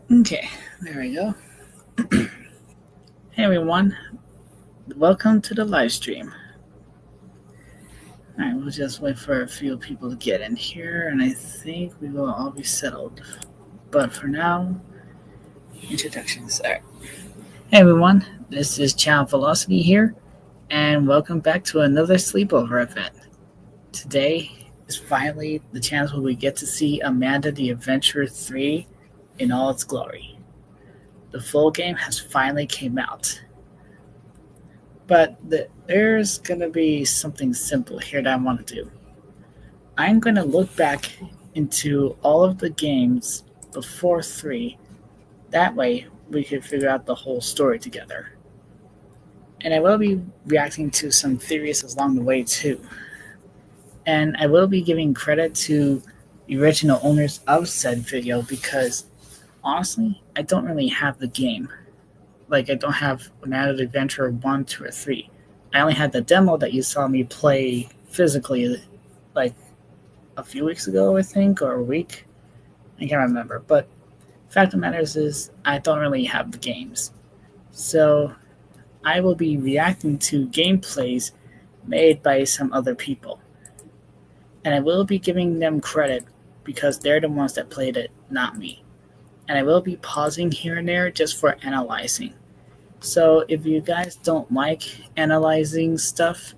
Okay, there we go. Hey everyone, welcome to the live stream. Alright, we'll just wait for a few people to get in here, and I think we will all be settled. But for now, introductions. Alright. Hey everyone, this is Channel Velocity here, and welcome back to another sleepover event. Today is finally the chance where we get to see Amanda the Adventurer 3 in all its glory. The full game has finally came out. But there's going to be something simple here that I want to do. I'm going to look back into all of the games before 3. That way, we can figure out the whole story together. And I will be reacting to some theories along the way, too. And I will be giving credit to the original owners of said video because, honestly, I don't really have the game. Like, I don't have Amanda the Adventurer 1, 2, or 3. I only had the demo that you saw me play physically, like, a few weeks ago, I think, or a week. I can't remember. But fact of the matter is I don't really have the games. So I will be reacting to gameplays made by some other people. And I will be giving them credit because they're the ones that played it, not me. And I will be pausing here and there just for analyzing. So if you guys don't like analyzing stuff,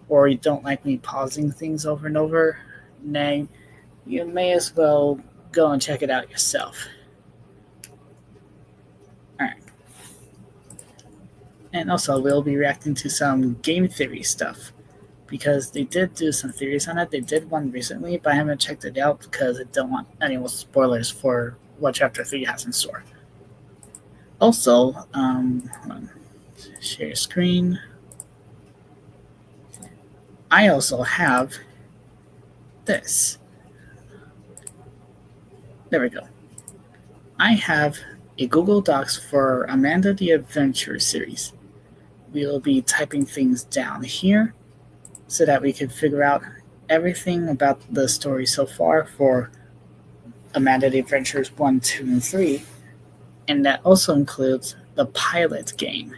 or you don't like me pausing things over and over, then you may as well go and check it out yourself. Alright. And also, we'll be reacting to some game theory stuff, because they did do some theories on it. They did one recently, but I haven't checked it out because I don't want any more spoilers for what Chapter 3 has in store. Also, hold on. Share screen. I also have this. There we go. I have a Google Docs for Amanda the Adventure series. We will be typing things down here so that we can figure out everything about the story so far for Amanda the Adventures 1, 2, and 3. And that also includes the pilot game,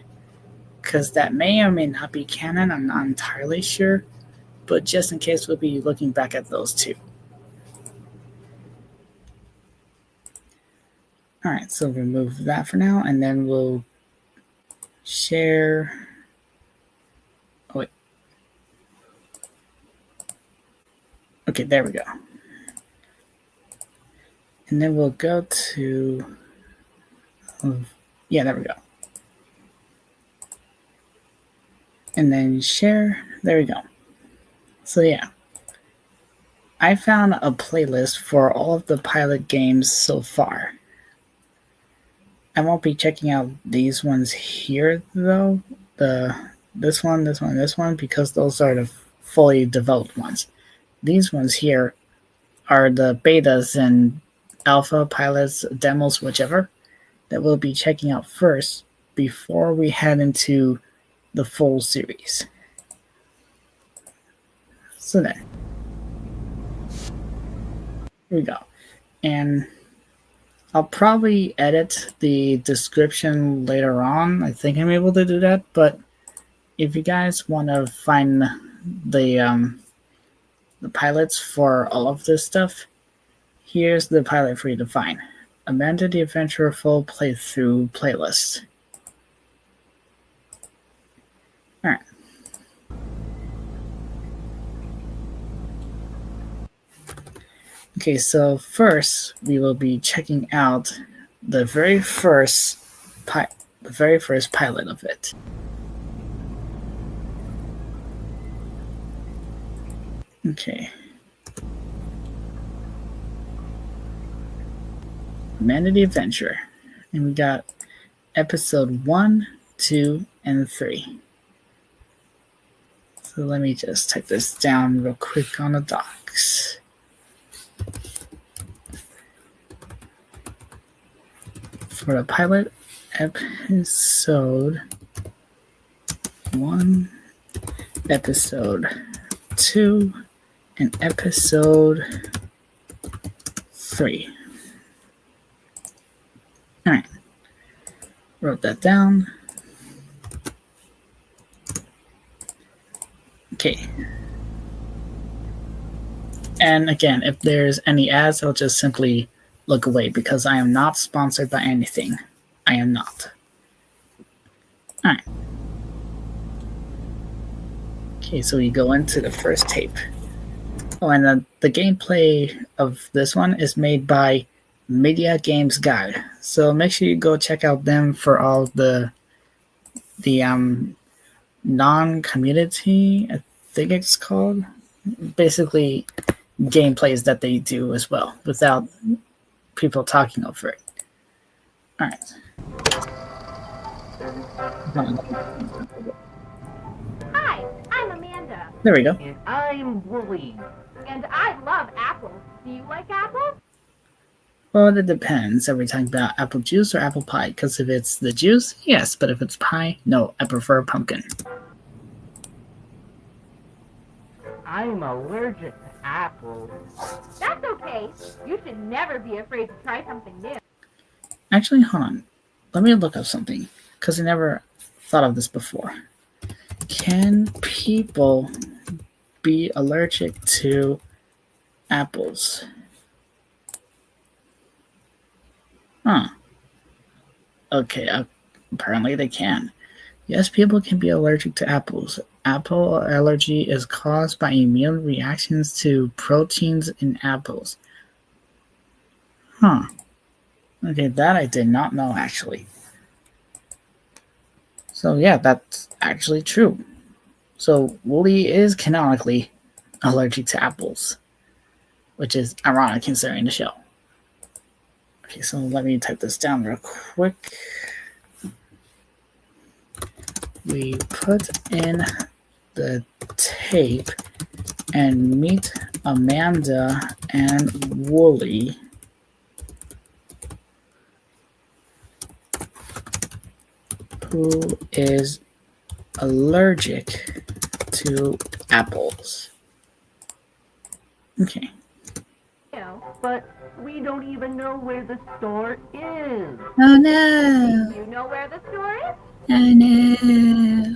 because that may or may not be canon. I'm not entirely sure, but just in case, we'll be looking back at those two. Alright, so remove that for now, and then we'll share. Oh, wait. Okay, there we go. And then we'll go to. Yeah, there we go. And then share. There we go. So, yeah. I found a playlist for all of the pilot games so far. I won't be checking out these ones here, though. This one, because those are the fully developed ones. These ones here are the betas and alpha pilots, demos, whichever, that we'll be checking out first before we head into the full series. So there. Here we go. And I'll probably edit the description later on. I think I'm able to do that, but if you guys want to find the pilots for all of this stuff, here's the pilot for you to find. Amanda the Adventurer full playthrough playlist. Alright. Okay, so first we will be checking out the very first pilot of it. Okay. Amanda the Adventurer. And we got episode 1, 2, and 3. So let me just type this down real quick on the docs. For the pilot, episode 1, episode 2, and episode 3. All right, wrote that down. Okay. And again, if there's any ads, I'll just simply look away because I am not sponsored by anything. I am not. All right. Okay, so we go into the first tape. Oh, and the gameplay of this one is made by Media Games Guide. So make sure you go check out them for all the non-community, I think it's called, basically gameplays that they do as well without people talking over it. All right. Hi, I'm Amanda. There we go. And I'm Wooly. And I love apples. Do you like apples? Well, it depends. Are we talking about apple juice or apple pie? Because if it's the juice, yes. But if it's pie, no. I prefer pumpkin. I'm allergic to apples. That's okay. You should never be afraid to try something new. Actually, hold on. Let me look up something. Because I never thought of this before. Can people be allergic to apples? Huh. Okay, apparently they can. Yes, people can be allergic to apples. Apple allergy is caused by immune reactions to proteins in apples. Huh. Okay, that I did not know actually. So yeah, that's actually true. So Wooly is canonically allergic to apples, which is ironic considering the show. Okay, so let me type this down real quick. We put in the tape and meet Amanda and Wooly. Who is allergic to apples. Okay. But we don't even know where the store is. Oh no! Do you know where the store is? Oh no!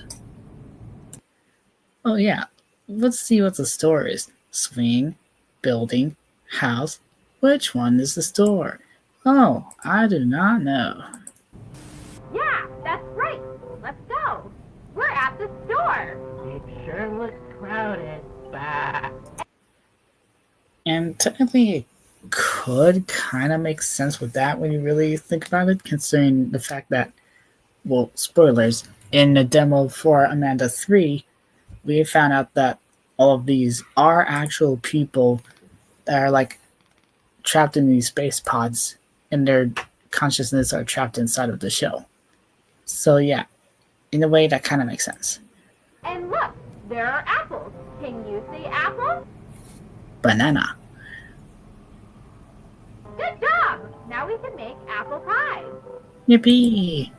Oh yeah. Let's see what the store is. Swing, building, house. Which one is the store? Oh, I do not know. Yeah, that's right. Let's go. We're at the store. It sure looks crowded. Bah. And technically, it could kind of make sense with that when you really think about it, considering the fact that, well, spoilers, in the demo for Amanda 3, we found out that all of these are actual people that are like trapped in these space pods and their consciousness are trapped inside of the show. So yeah, in a way that kind of makes sense. And look, there are apples. Can you see apples? Banana. Good job. Now we can make apple pie. Yippee!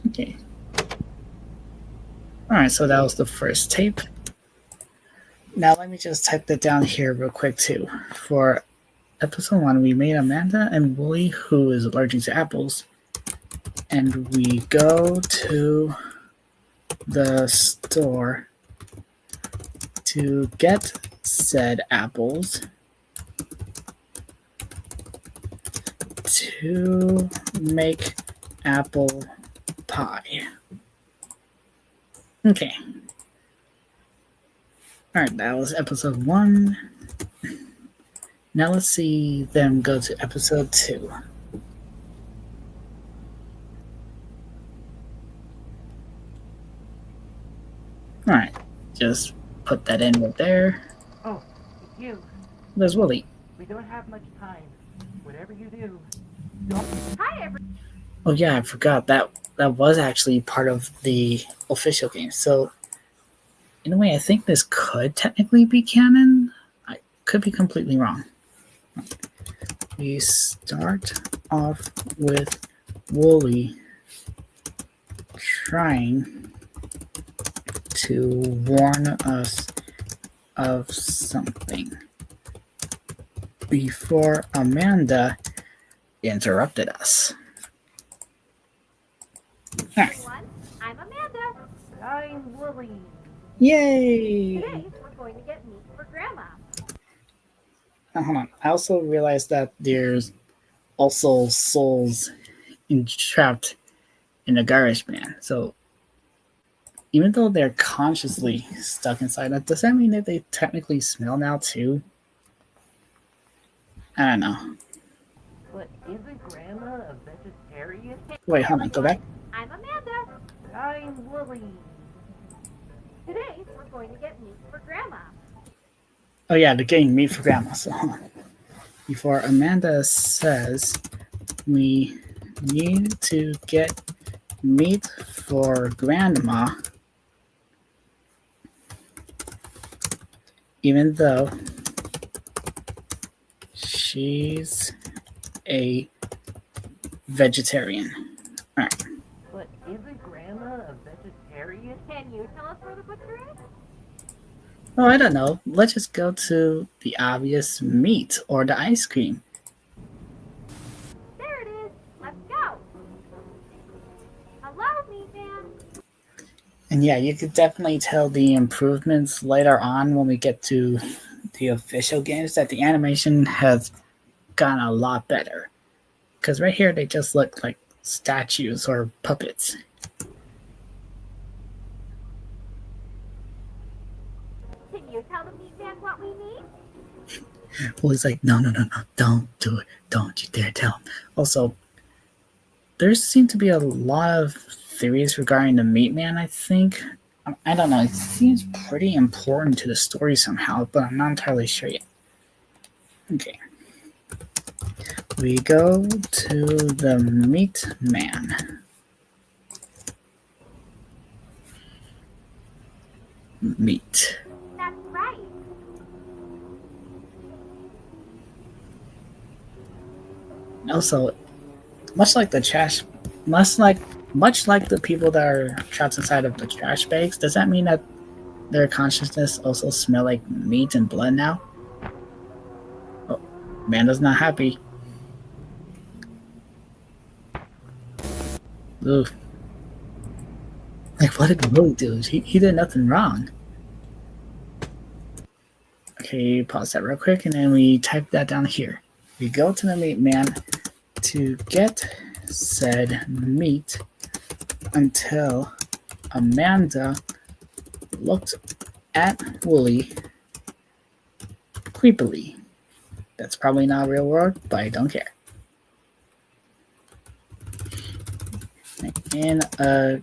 Okay. Alright, so that was the first tape. Now let me just type that down here real quick too. For episode 1, we made Amanda and Wooly, who is allergic to apples. And we go to the store to get said apples to make apple pie. Okay. Alright, that was episode 1. Now let's see them go to episode 2. Alright, just put that in right there. Oh, it's you. There's Wooly. We don't have much time. Whatever you do, don't. Hi, everyone. Oh yeah, I forgot that was actually part of the official game. So in a way, I think this could technically be canon. I could be completely wrong. We start off with Wooly trying to warn us of something. before Amanda interrupted us. Alright. Everyone, I'm Amanda. I'm Wooly. Yay! Today, we're going to get meat for Grandma. Hold on. I also realized that there's also souls entrapped in the garbage man. So even though they're consciously stuck inside, that does that mean that they technically smell now too? I don't know. But isn't Grandma a vegetarian? Wait, hold on. Go back. I'm Amanda. I'm Wooly. Today, we're going to get meat for Grandma. Oh yeah, they're getting meat for Grandma. So hold on. Before Amanda says we need to get meat for Grandma, even though she's a vegetarian. Alright. But isn't Grandma a vegetarian? Can you tell us where the butcher is? Oh, I don't know. Let's just go to the obvious meat or the ice cream. There it is. Let's go. Hello, meat man. And yeah, you could definitely tell the improvements later on when we get to the official games that the animation has gotten a lot better. Because right here, they just look like statues or puppets. Can you tell the meat man what we need? Well, he's like, no, don't do it. Don't you dare tell him. Also, there seem to be a lot of theories regarding the Meat Man, I think. I don't know. It seems pretty important to the story somehow, but I'm not entirely sure yet. Okay. We go to the Meat Man. Meat. That's right. Also, much like the people that are trapped inside of the trash bags, does that mean that their consciousness also smell like meat and blood now? Oh, Amanda's not happy. Ooh. Like, what did Willie do? He did nothing wrong. Okay, pause that real quick, and then we type that down here. We go to the Meat Man to get said meat until Amanda looked at Wooly creepily. That's probably not a real word, but I don't care. In a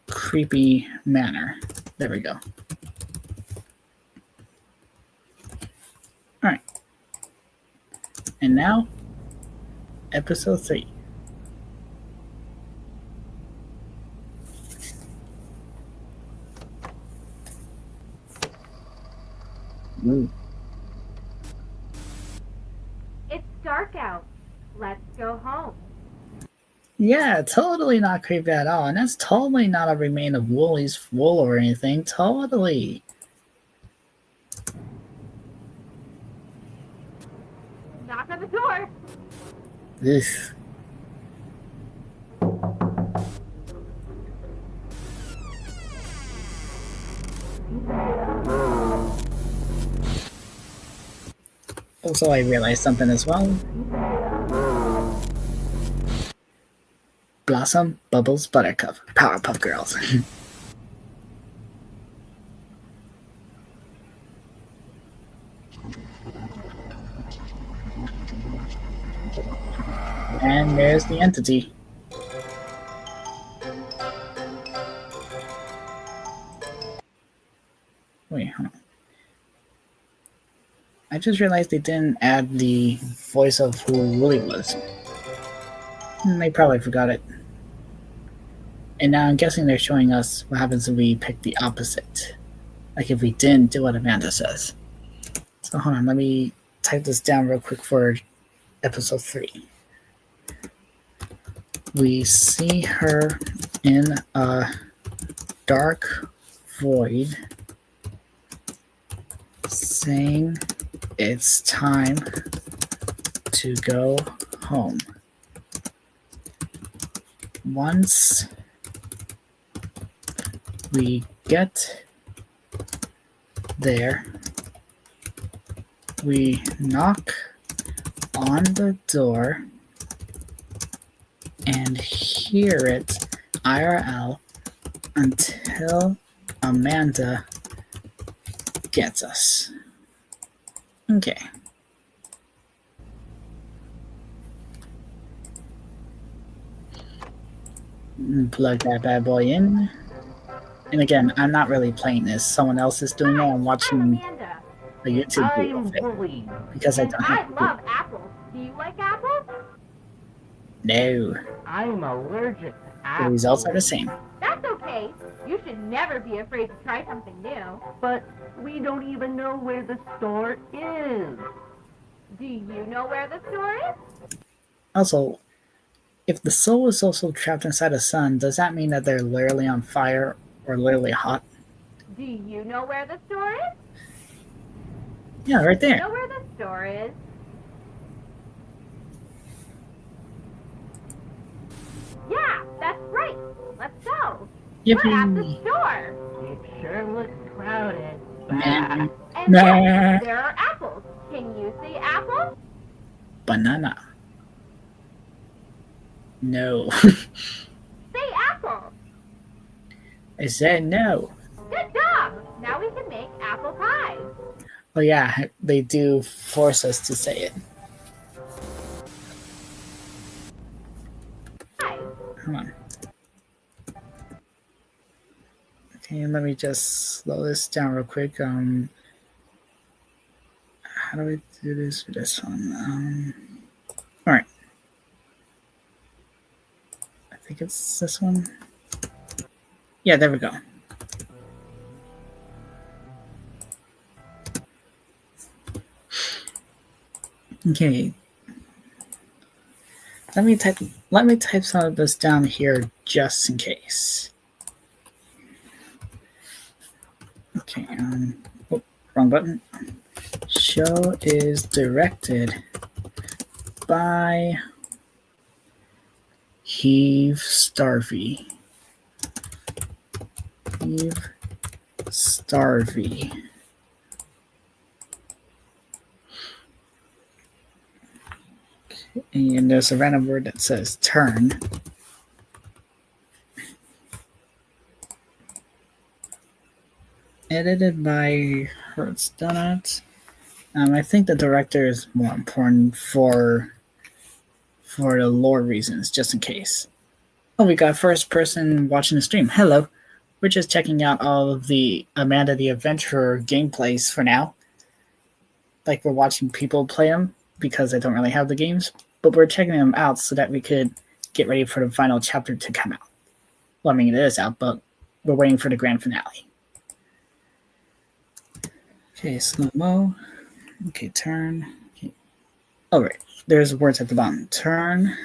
creepy manner. There we go. Alright. And now, episode 3. Ooh. It's dark out. Let's go home. Yeah, totally not creepy at all. And that's totally not a remain of Wooly's wool or anything. Totally. Knock on the door. Ugh. Also, I realized something as well. Blossom, Bubbles, Buttercup, Powerpuff Girls. And there's the entity. Wait, hold on. I just realized they didn't add the voice of who Willie was. They probably forgot it. And now I'm guessing they're showing us what happens if we pick the opposite. Like if we didn't do what Amanda says. So hold on, let me type this down real quick for episode 3. We see her in a dark void saying it's time to go home. Once we get there, we knock on the door and hear it IRL until Amanda gets us. Okay. Plug that bad boy in. And again, I'm not really playing this. Someone else is doing it. I'm watching Amanda. a YouTube video I'm of it bullied. because I And don't I have love apples. Do you like apples? No. I'm allergic to The apples. results are the same. That's okay. You should never be afraid to try something new. But we don't even know where the store is. Do you know where the store is? Also, if the soul is also trapped inside the sun, does that mean that they're literally on fire or literally hot? Do you know where the store is? Yeah, right Do you there. know where the store is? Yeah, that's right. Let's go. We're at the Yippee! store. It sure looks crowded. Nah. And Nah. look, there are apples. Can you see apples? Banana. No. Say apple. I said no. Good job. Now we can make apple pie. Oh yeah, they do force us to say it. Pie. Come on. Okay, let me just slow this down real quick. How do we do this with this one? All right. I think it's this one. Yeah, there we go. Okay. Let me type some of this down here just in case. Okay, oh, wrong button. Show is directed by Heave Starvey. Heave Starvey. And there's a random word that says turn. Edited by Hertz Donuts. I think the director is more important for the lore reasons, just in case. Oh, we got first person watching the stream. Hello. We're just checking out all of the Amanda the Adventurer gameplays for now. Like, we're watching people play them because I don't really have the games, but we're checking them out so that we could get ready for the final chapter to come out. Well, I mean, it is out, but we're waiting for the grand finale. Okay, slow-mo. Okay, turn. Okay. Oh, right. There's words at the bottom. Turn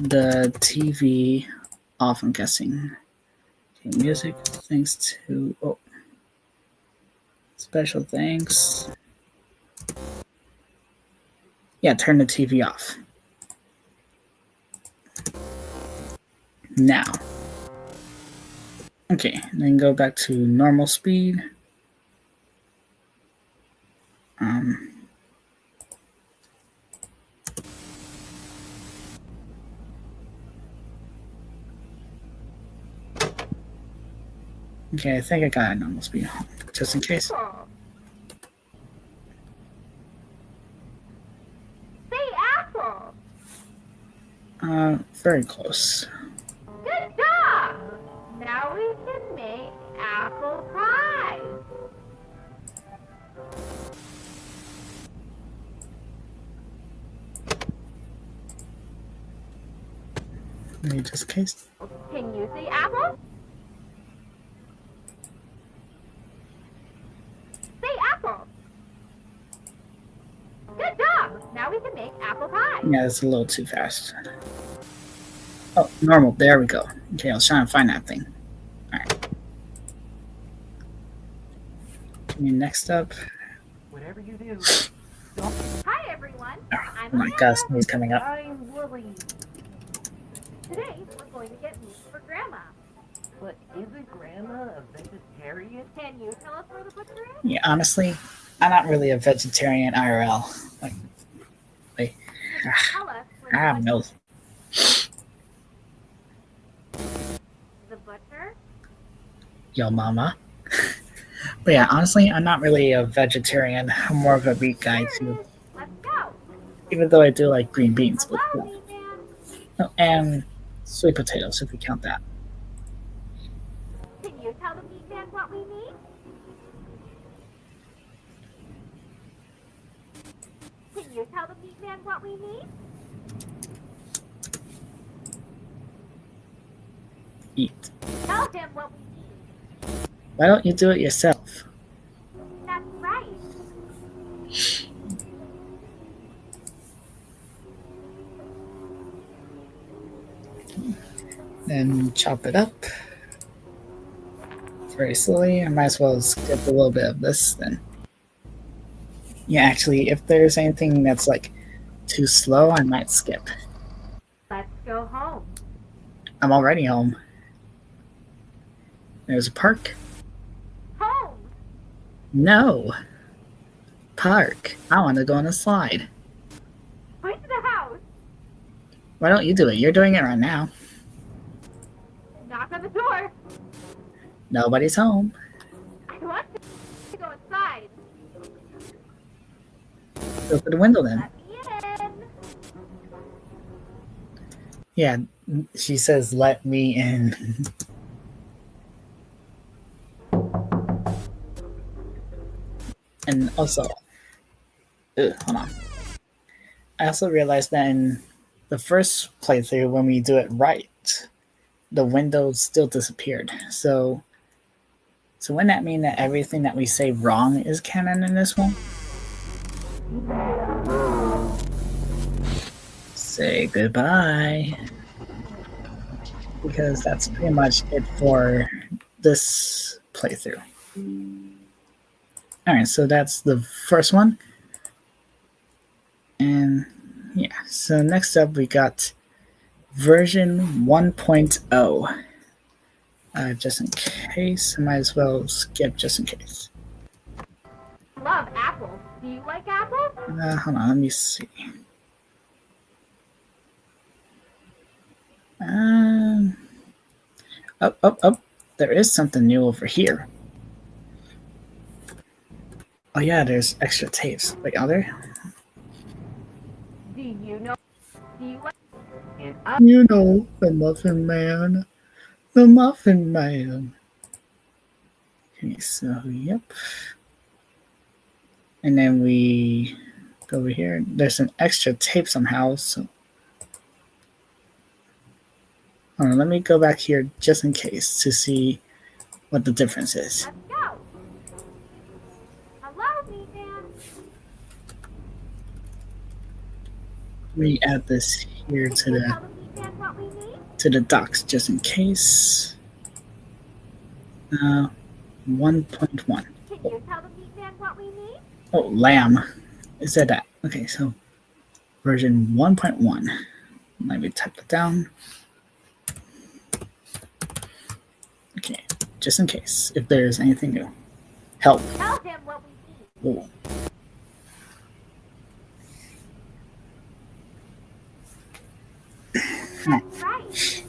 the TV off, I'm guessing. Okay, music. Thanks to... Oh. Special thanks. Yeah, turn the TV off. Now. Okay, then go back to normal speed. Okay, I think I got it normal speed, just in case. Apple. Say apple. Very close. Good job. Now we can make apple pie. Let me just case. Can you see apple? Say apple. Good job. Now we can make apple pie. Yeah, it's a little too fast. Oh, normal. There we go. Okay, I was trying to find that thing. Alright. Okay, next up. Whatever you do, Hi, everyone. I'm Oh my Amanda. gosh, sneeze coming up. I'm Willie. Today, we're going to get meat for Grandma. But isn't Grandma a vegetarian? Can you tell us where the butcher is? Yeah, honestly, I'm not really a vegetarian IRL. Like, Tell us where I have no. the butcher. Yo, mama. But yeah, honestly, I'm not really a vegetarian. I'm more of a meat guy There it too. is. Let's go. Even though I do like green beans, but Hello, yeah. meat man. Oh, and sweet potatoes if we count that. Can you tell the meat man what we need? Can you tell the meat man what we need? Eat. Tell him what we need. Why don't you do it yourself? That's right. Then chop it up very slowly. I might as well skip a little bit of this then. Yeah, actually, if there's anything that's like too slow, I might skip. Let's go home. I'm already home. There's a park. Home. No. Park. I want to go on a slide. Point to the house. Why don't you do it? You're doing it right now. Knock on the door. Nobody's home. I want to go inside. Go through the window then. Let me in. Yeah, she says, let me in. And also, hold on. I also realized that in the first playthrough, when we do it right, the window still disappeared. So wouldn't that mean that everything that we say wrong is canon in this one? Say goodbye. Because that's pretty much it for this playthrough. Alright, so that's the first one. And yeah, so next up we got version 1.0. Just in case, I might as well skip just in case. Love apples. Do you like apples? Hold on, let me see. Up. There is something new over here. Oh yeah, there's extra tapes. Wait, are there? Do you know? Do you like? You know, the Muffin Man. The Muffin Man. Okay, so, yep. And then we go over here. There's an extra tape somehow, so. Hold on, let me go back here just in case to see what the difference is. Let's go. Hello, meat man. Let me add this here to Can you the tell the meat man what we need? docs just in case. 1.1. Can you tell the meat man what we need? Oh, lamb. Is that? Okay, so version 1.1. Let me type it down. Okay, just in case, if there's anything new. Help. Tell him what we need. Oh. That's right.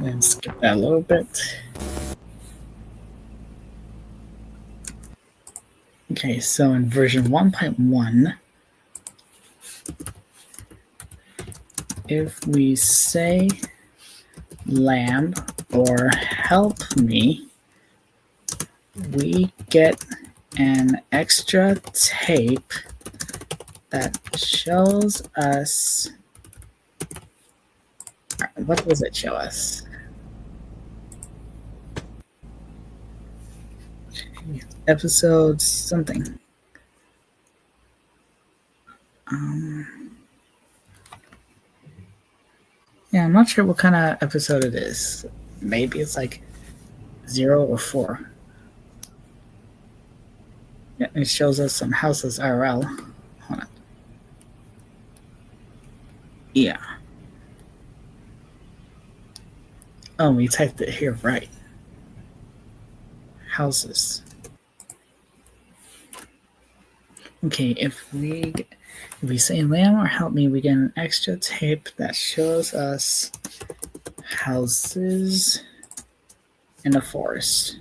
And skip that a little bit. Okay, so in version 1.1, if we say lamb or help me, we get an extra tape that shows us. What does it show us? Episode something. Yeah, I'm not sure what kind of episode it is. Maybe it's like 0 or 4. Yeah, it shows us some houses IRL. Yeah. Oh, we typed it here right. Houses. Okay, if we say lamb or help me, we get an extra tape that shows us houses in a forest.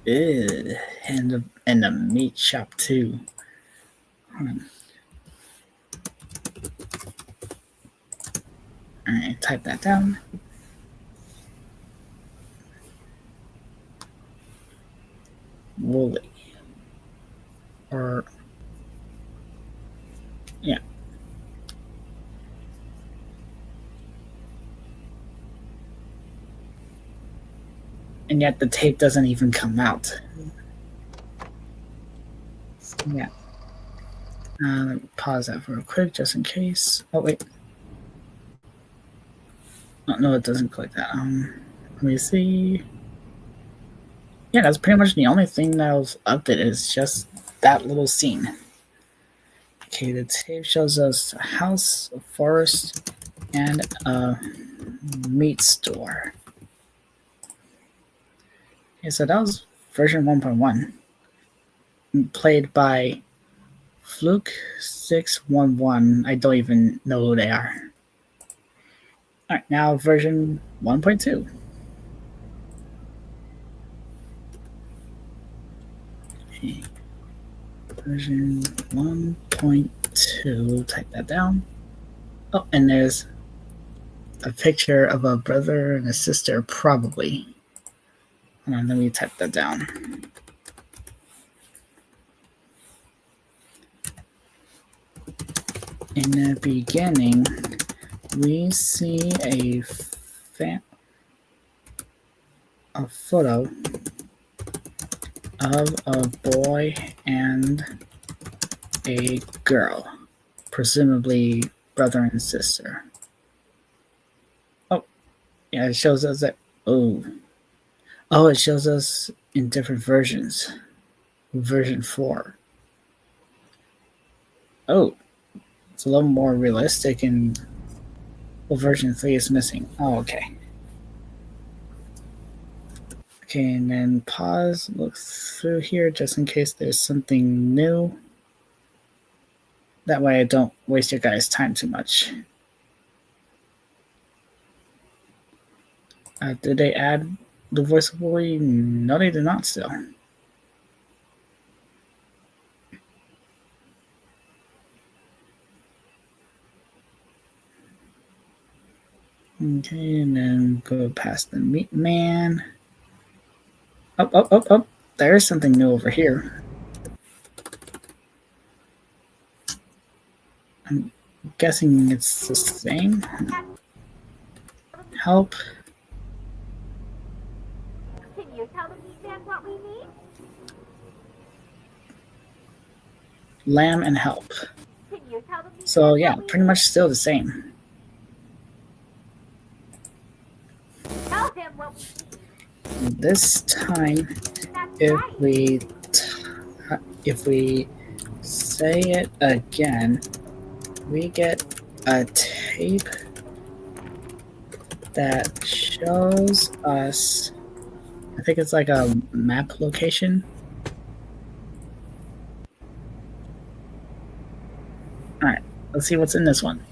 Ew, and the meat shop too. Alright, type that down. Woolly. Or yeah. And yet the tape doesn't even come out. So, yeah. Let me pause that real quick just in case. Oh wait. Oh, no, it doesn't click that. Let me see. Yeah, that's pretty much the only thing that was updated is just that little scene. Okay, the tape shows us a house, a forest, and a meat store. Okay, so that was version 1.1, played by Fluke611. I don't even know who they are. Alright, now version 1.2. Okay. Version 1.2, type that down. Oh, and there's a picture of a brother and a sister, probably. Hold on, let me type that down. In the beginning, we see a photo of a boy and a girl, presumably brother and sister. Oh, yeah, it shows us that. Oh, it shows us in different versions. Version 4. Oh, it's a little more realistic, and well, version 3 is missing. Oh, okay. Okay, and then pause, look through here just in case there's something new. That way I don't waste your guys' time too much. Did they add the voice of Woolly? No, they did not still. Okay, and then go past the meat man. Oh. There's something new over here. I'm guessing it's the same. Help. Can you tell the meat man what we need? Lamb and help. Can you tell the meat So man yeah, what we pretty much still the same. need? Tell him what we need. This time, That's if right. we say it again, we get a tape that shows us, I think it's like a map location. Alright, let's see what's in this one.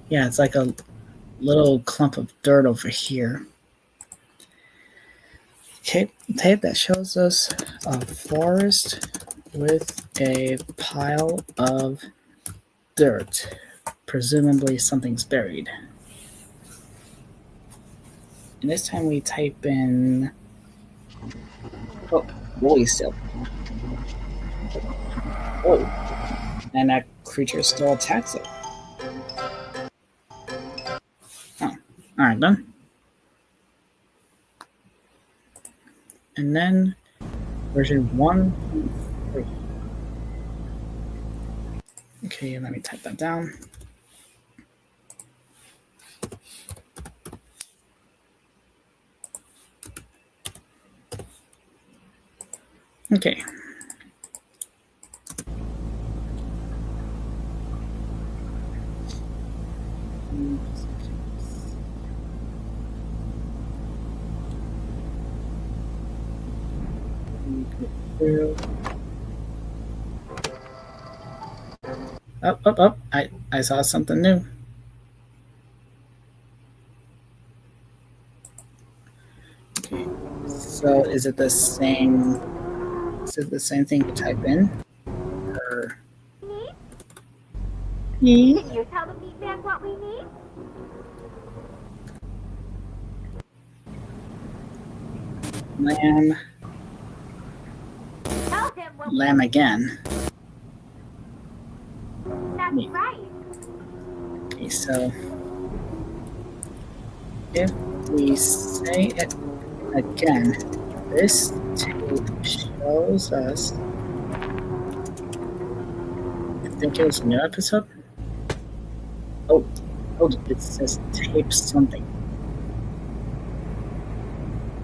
Yeah, it's like a little clump of dirt over here. Okay, tape that shows us a forest with a pile of dirt. Presumably something's buried. And this time we type in... Oh, Woolly still. Oh, and that creature still attacks it. Oh, alright then. And then version 1.3. Okay, let me type that down. Okay. Up, up, up. I saw something new. Okay. So is it the same thing to type in? Or Need? Can you tell the meatman what we need? lamb Tell him what lamb again? That's Yeah. right. Okay, so if we say it again, this tape shows us. I think it was a new episode. Oh, it says tape something.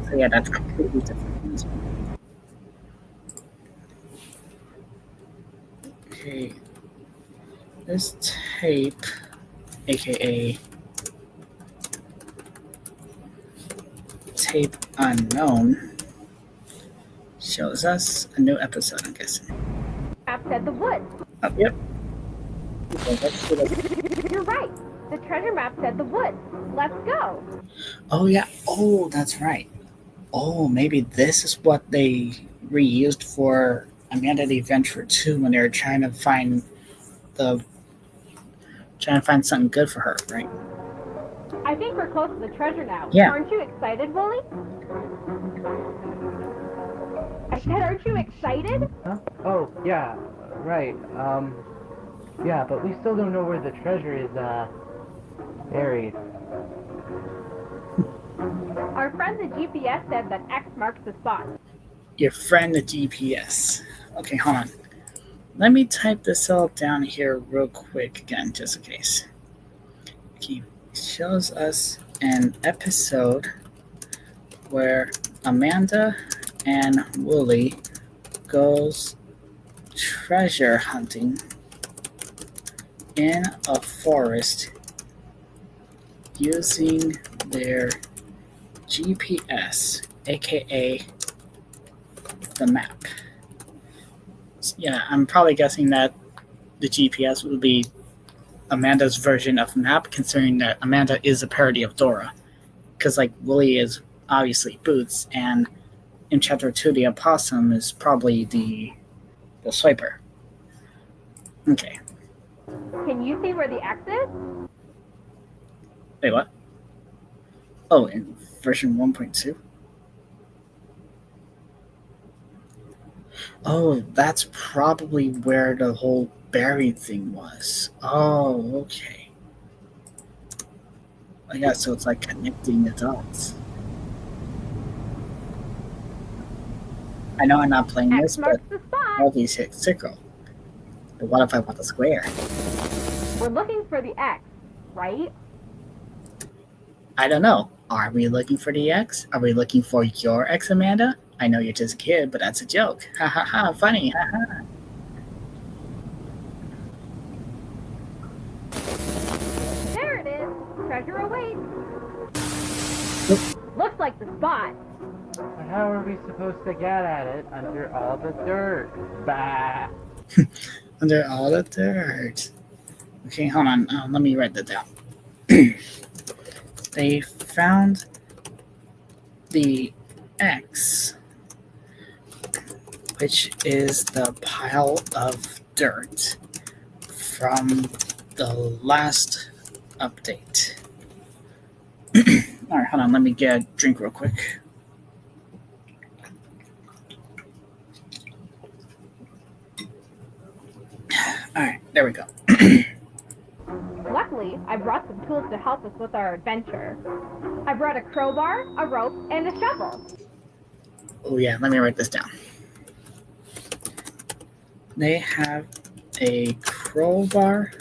So yeah, that's completely different from this one. Okay, this tape, aka tape unknown, shows us a new episode, I'm guessing. Map said the woods. Oh, yep. Okay, let's see this. You're right. The treasure map said the woods. Let's go. Oh yeah. Oh, that's right. Oh, maybe this is what they reused for Amanda the Adventurer 2 when they were trying to find something good for her, right? I think we're close to the treasure now. Yeah. Aren't you excited, Wooly? I said, aren't you excited? Huh? Oh, yeah, right. Yeah, but we still don't know where the treasure is, buried. Our friend the GPS said that X marks the spot. Your friend, the GPS. Okay, hold on. Let me type this all down here real quick again, just in case. Okay, it shows us an episode where Amanda and Wooly goes treasure hunting in a forest using their GPS, aka the map. Yeah, I'm probably guessing that the GPS would be Amanda's version of map, considering that Amanda is a parody of Dora. Because, like, Wooly is obviously Boots, and in Chapter 2, the opossum is probably the swiper. Okay. Can you see where the X is? Wait, what? Oh, in version 1.2? Oh, that's probably where the whole buried thing was. Oh, okay. I guess so it's like connecting the dots. I know I'm not playing X this, but marks the spot. all these hit circle. But what if I want the square? We're looking for the X, right? I don't know. Are we looking for the X? Are we looking for your ex, Amanda? I know you're just a kid, but that's a joke. Ha ha ha, funny, ha ha. There it is. Treasure awaits. Oop. Looks like the spot. But how are we supposed to get at it under all the dirt? Bah! Under all the dirt. Okay, hold on. Let me write that down. They found the X, which is the pile of dirt from the last update. Alright, hold on. Let me get a drink real quick. Alright, there we go. Luckily, I brought some tools to help us with our adventure. I brought a crowbar, a rope, and a shovel. Oh yeah, let me write this down. They have a crowbar,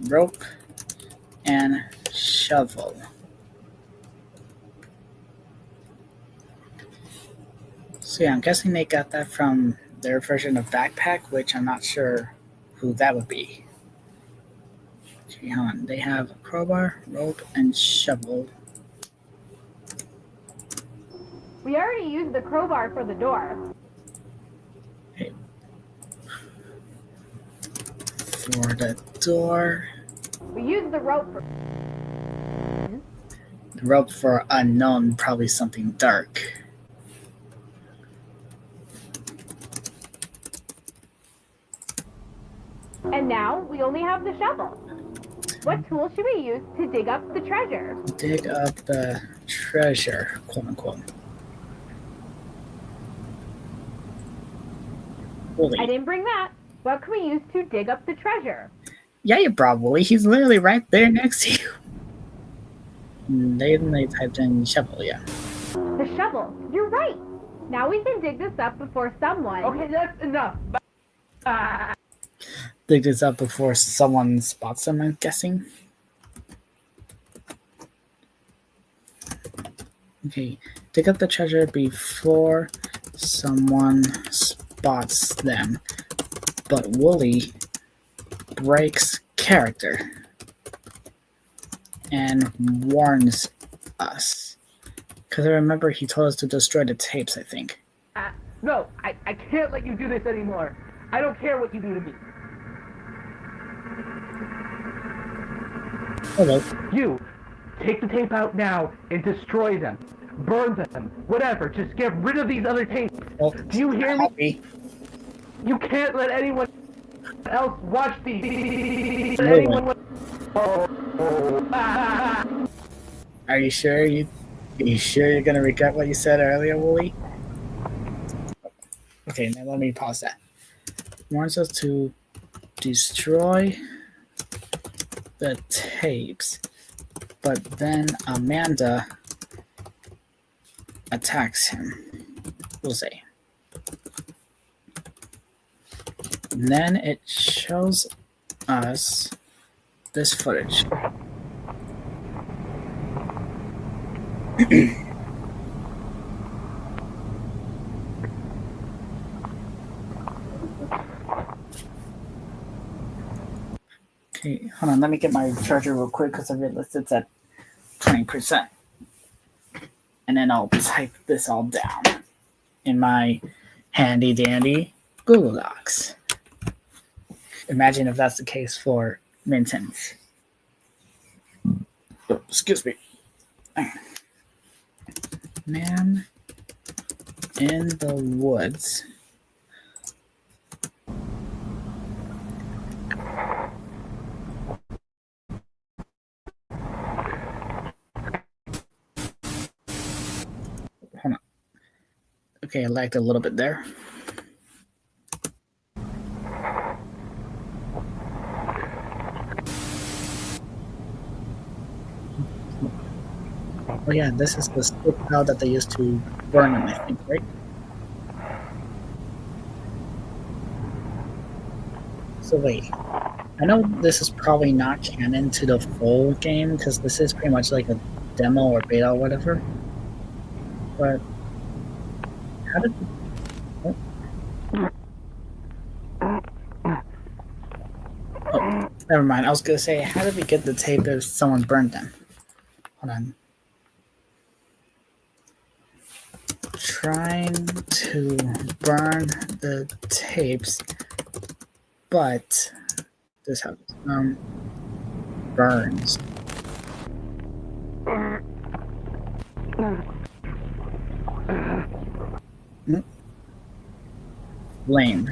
rope, and shovel. So yeah, I'm guessing they got that from their version of Backpack, which I'm not sure who that would be. Okay, hold on. They have a crowbar, rope, and shovel. We already used the crowbar for the door. For the door, We used the rope for... the rope for unknown, probably something dark. And now we only have the shovel. What tool should we use to dig up the treasure? Dig up the treasure, quote unquote. I Wooly. didn't bring that. What can we use to dig up the treasure? Yeah, you brought Wooly. He's literally right there next to you. They typed in shovel, yeah. The shovel. You're right. Now we can dig this up before someone... Okay, that's enough. Dig this up before someone spots them, I'm guessing. Okay, dig up the treasure before someone spots them. But Wooly breaks character and warns us. Because I remember he told us to destroy the tapes, I think. No, I can't let you do this anymore. I don't care what you do to me. Hello. You, take the tape out now and destroy them. Burn them. Whatever. Just get rid of these other tapes. Well, Do you hear me? help me. You can't let anyone else watch these. No Anyone one. Are you sure you're gonna regret what you said earlier, Wooly? Okay, now let me pause that. Wants us to destroy the tapes, but then Amanda attacks him. We'll say. And then it shows us this footage. Okay, hold on. Let me get my charger real quick because I realized it's at 20%. And then I'll type this all down in my handy dandy Google Docs. Imagine if that's the case for Mintons. Oh, excuse me. Man in the woods. Hold on. Okay, I lagged a little bit there. Oh yeah, this is the stick cloud that they used to burn them, I think, right? So wait, I know this is probably not canon to the full game because this is pretty much like a demo or beta or whatever. But how did? Oh, never mind. I was gonna say, how did we get the tape if someone burned them? Hold on. Trying to burn the tapes, but this has burns. Lame.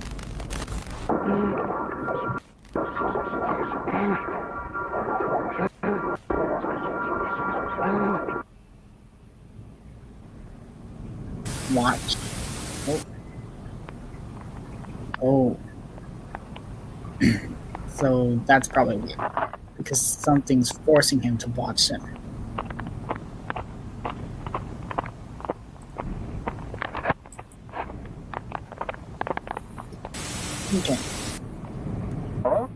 Watch. Oh. So that's probably weird. Because something's forcing him to watch them. Okay. Hello?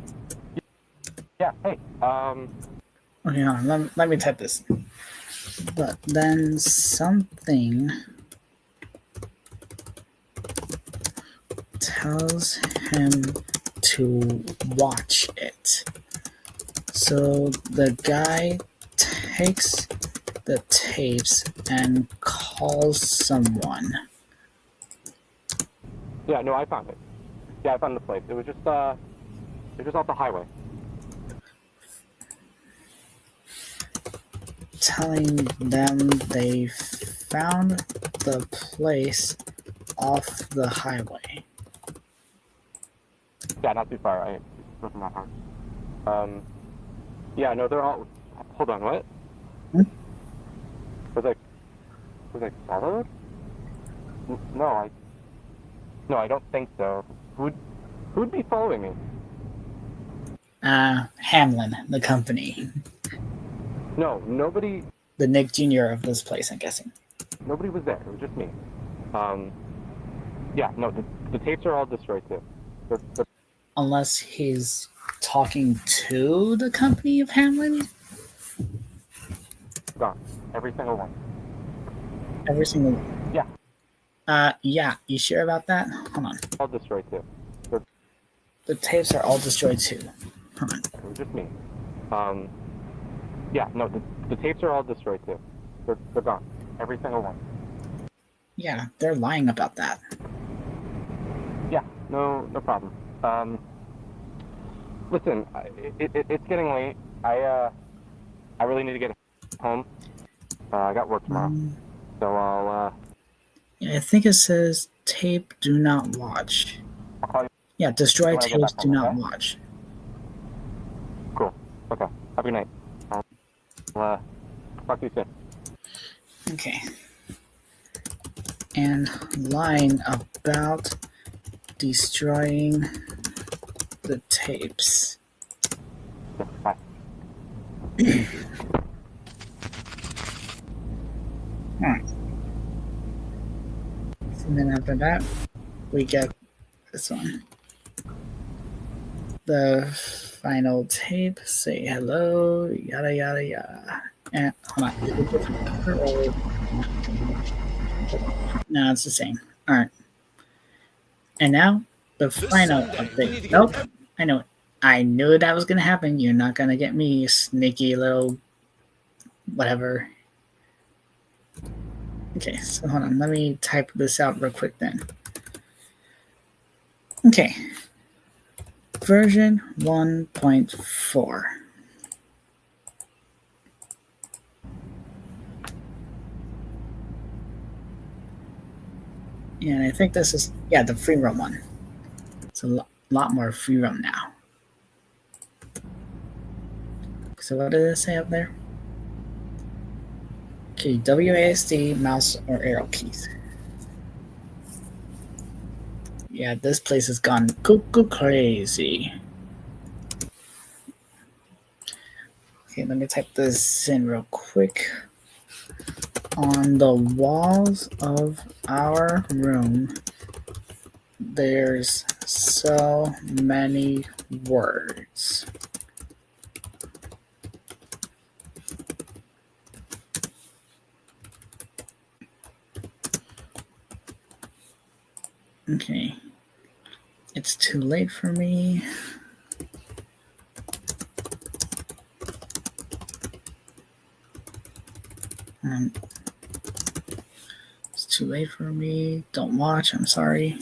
Yeah, hey, Okay, hold on. Let me type this. But then something tells him to watch it. So the guy takes the tapes and calls someone. Yeah, no, I found it. Yeah, I found the place. It was just off the highway. Telling them they found the place off the highway. Yeah, not too far. It wasn't that hard. Yeah, no, they're all. Hold on, what? Hmm? Was I followed? No, I don't think so. Who'd be following me? Hamlin, the company. No, nobody The Nick Jr. of this place, I'm guessing. was there. It was just me. Yeah, no, the tapes are all destroyed too. They're Unless he's talking to the company of Hamlin? gone. Every single one. Every single one. Yeah. Yeah, you sure about that? Hold on. All destroyed too. The tapes are all destroyed too. Hold on. It was just me. Yeah, no, the tapes are all destroyed too. They're gone. Every single one. Yeah, they're lying about that. Yeah, no problem. Listen, it's getting late. I really need to get home. I got work tomorrow, so Yeah, I think it says tape do not watch. I'll call you Yeah, destroy when I get tapes back do home, not okay? watch. Cool. Okay. Have a good night. I'll talk to you soon. Okay. And lying about destroying the tapes. Yeah, bye. Alright. And then after that, we get this one. The final tape, say hello, yada yada yada. And hold on. Is it different or- No, it's the same. Alright. And now the final update. Nope. I know it. I knew that was gonna happen. You're not gonna get me, you sneaky little whatever. Okay, so hold on. Let me type this out real quick then. Okay. Version 1.4. And I think this is, yeah, the free roam one. It's a lot more free roam now. So what does it say up there? Okay, WASD, mouse, or arrow keys. Yeah, this place has gone cuckoo crazy. Okay, let me type this in real quick. On the walls of our room, there's so many words. Okay. It's too late for me. It's too late for me. Don't watch. I'm sorry.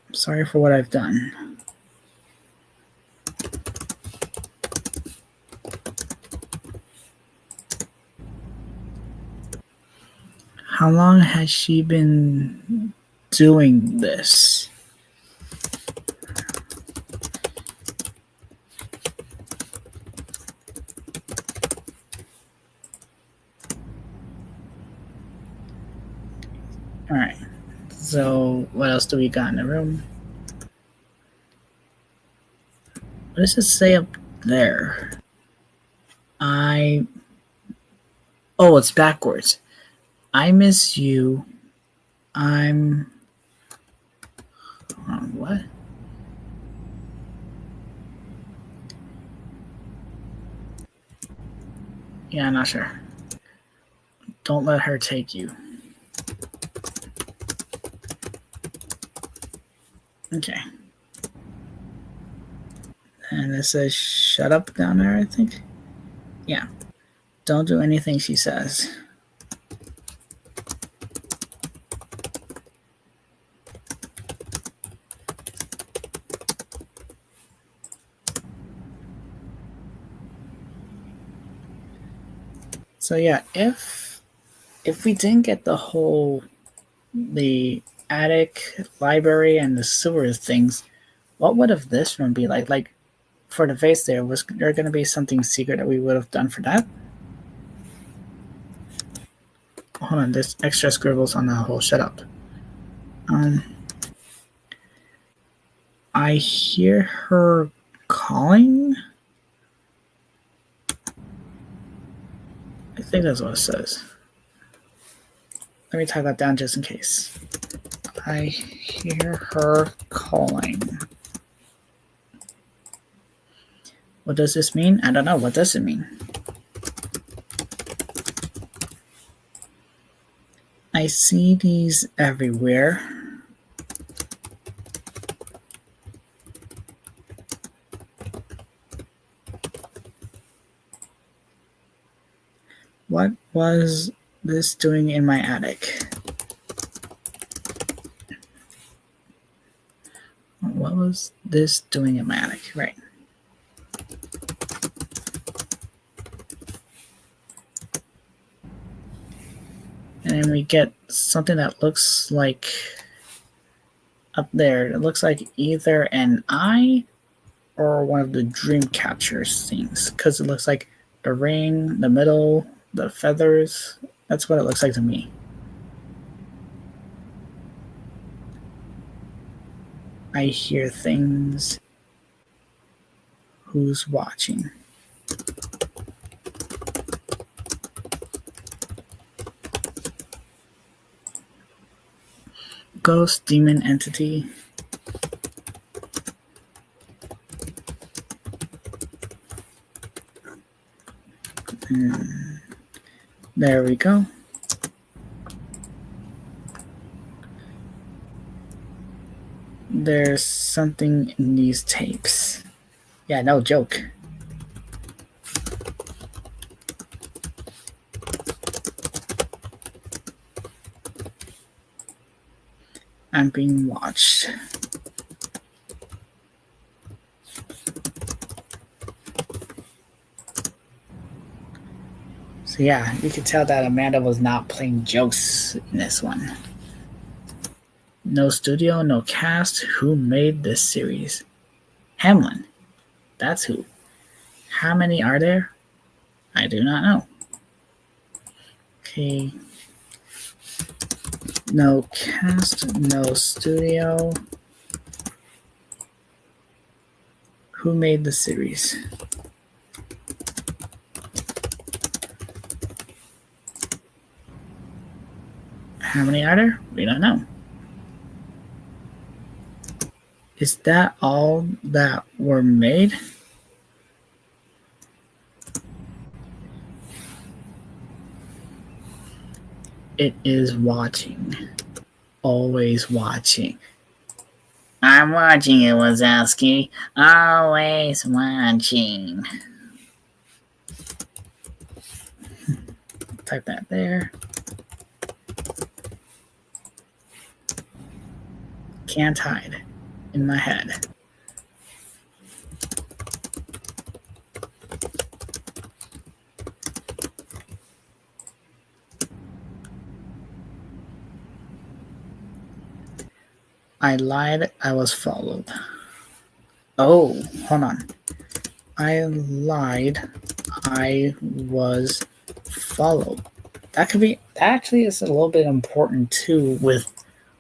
I'm sorry for what I've done. How long has she been doing this? All right. So what else do we got in the room? What does it say up there? Oh, it's backwards. I miss you. What? Yeah, I'm not sure. Don't let her take you. Okay. And it says shut up down there, I think. Yeah. Don't do anything she says. So yeah, if we didn't get the attic, library, and the sewer things, what would have this room be like? Like, for the vase there, was there going to be something secret that we would have done for that? Hold on, there's extra scribbles on the whole. Shut up. I hear her calling. I think that's what it says. Let me type that down just in case. I hear her calling. What does this mean? I don't know. What does it mean? I see these everywhere. What was this doing in my attic? What was this doing in my attic? Right. And then we get something that looks like up there. It looks like either an eye or one of the dream captures things, because it looks like the ring, the middle, the feathers. That's what it looks like to me. I hear things. Who's watching? Ghost, demon, entity. There we go. There's something in these tapes. Yeah, no joke. I'm being watched. So yeah, you could tell that Amanda was not playing jokes in this one. No studio, no cast. Who made this series? Hamlin. That's who. How many are there? I do not know. Okay. No cast, no studio. Who made the series? How many are there? We don't know. Is that all that were made? It is watching. Always watching. I'm watching it, Wazowski. Always watching. Type that there. Can't hide in my head. I lied. I was followed. Oh, hold on. I lied. I was followed. That could be, actually is a little bit important too with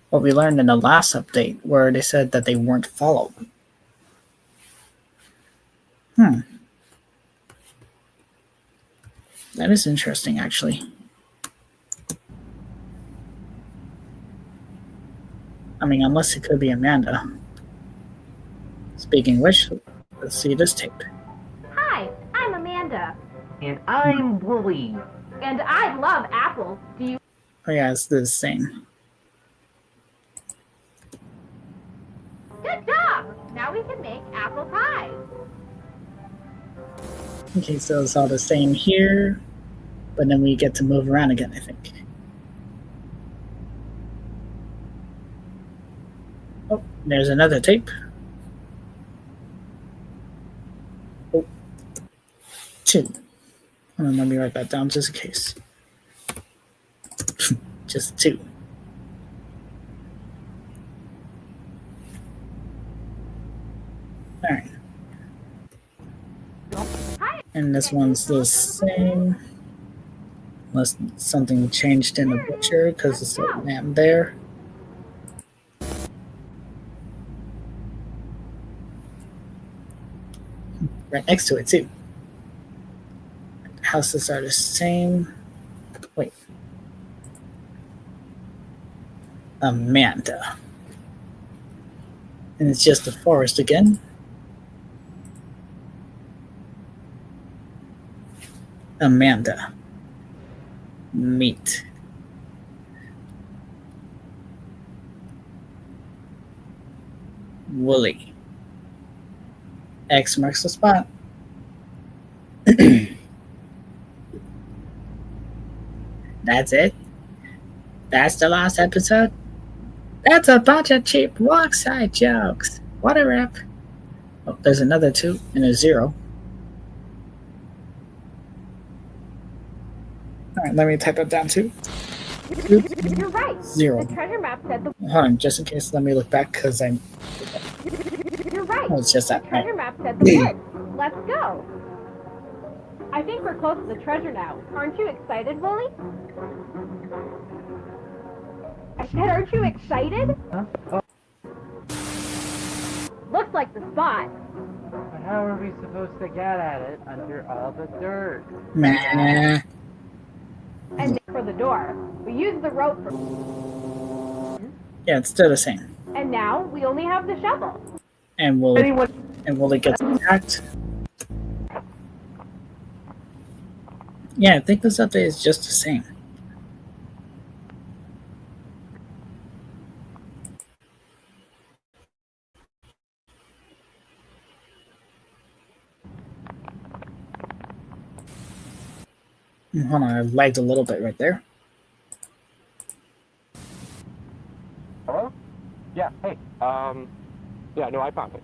what we learned in the last update where they said that they weren't followed. That is interesting, actually. I mean, unless it could be Amanda. Speaking of which, let's see this tape. Hi, I'm Amanda. And I'm Wooly. And I love apples. Do you? Oh yeah, it's the same. Good job! Now we can make apple pie. Okay, so it's all the same here, but then we get to move around again, I think. Oh, there's another tape. Oh, 2. Hold on, let me write that down just in case. Just 2. All right. And this one's the same. Unless something changed in the picture because it's a man there. Right next to it, too. Houses are the same. Wait. Amanda. And it's just the forest again. Amanda. Meet. Wooly. X marks the spot. That's it? That's the last episode? That's a bunch of cheap walkside jokes. What a rip. Oh, there's another 2 and a 0. Alright, let me type it down too. You're right. 0. The treasure map said the. Hold on, just in case, let me look back because I'm. You're right. Oh, it's just that. The treasure map said the woods. Let's go. I think we're close to the treasure now. Aren't you excited, Wooly? I said, aren't you excited? Huh? Oh, Looks like the spot. but how are we supposed to get at it under all the dirt? Meh. And for the door. We used the rope for. Yeah, it's still the same. And now we only have the shovel. And will it get attacked? Yeah, I think this update is just the same. Hold on, I lagged a little bit right there. Hello? Yeah, hey. Yeah, no, I found it.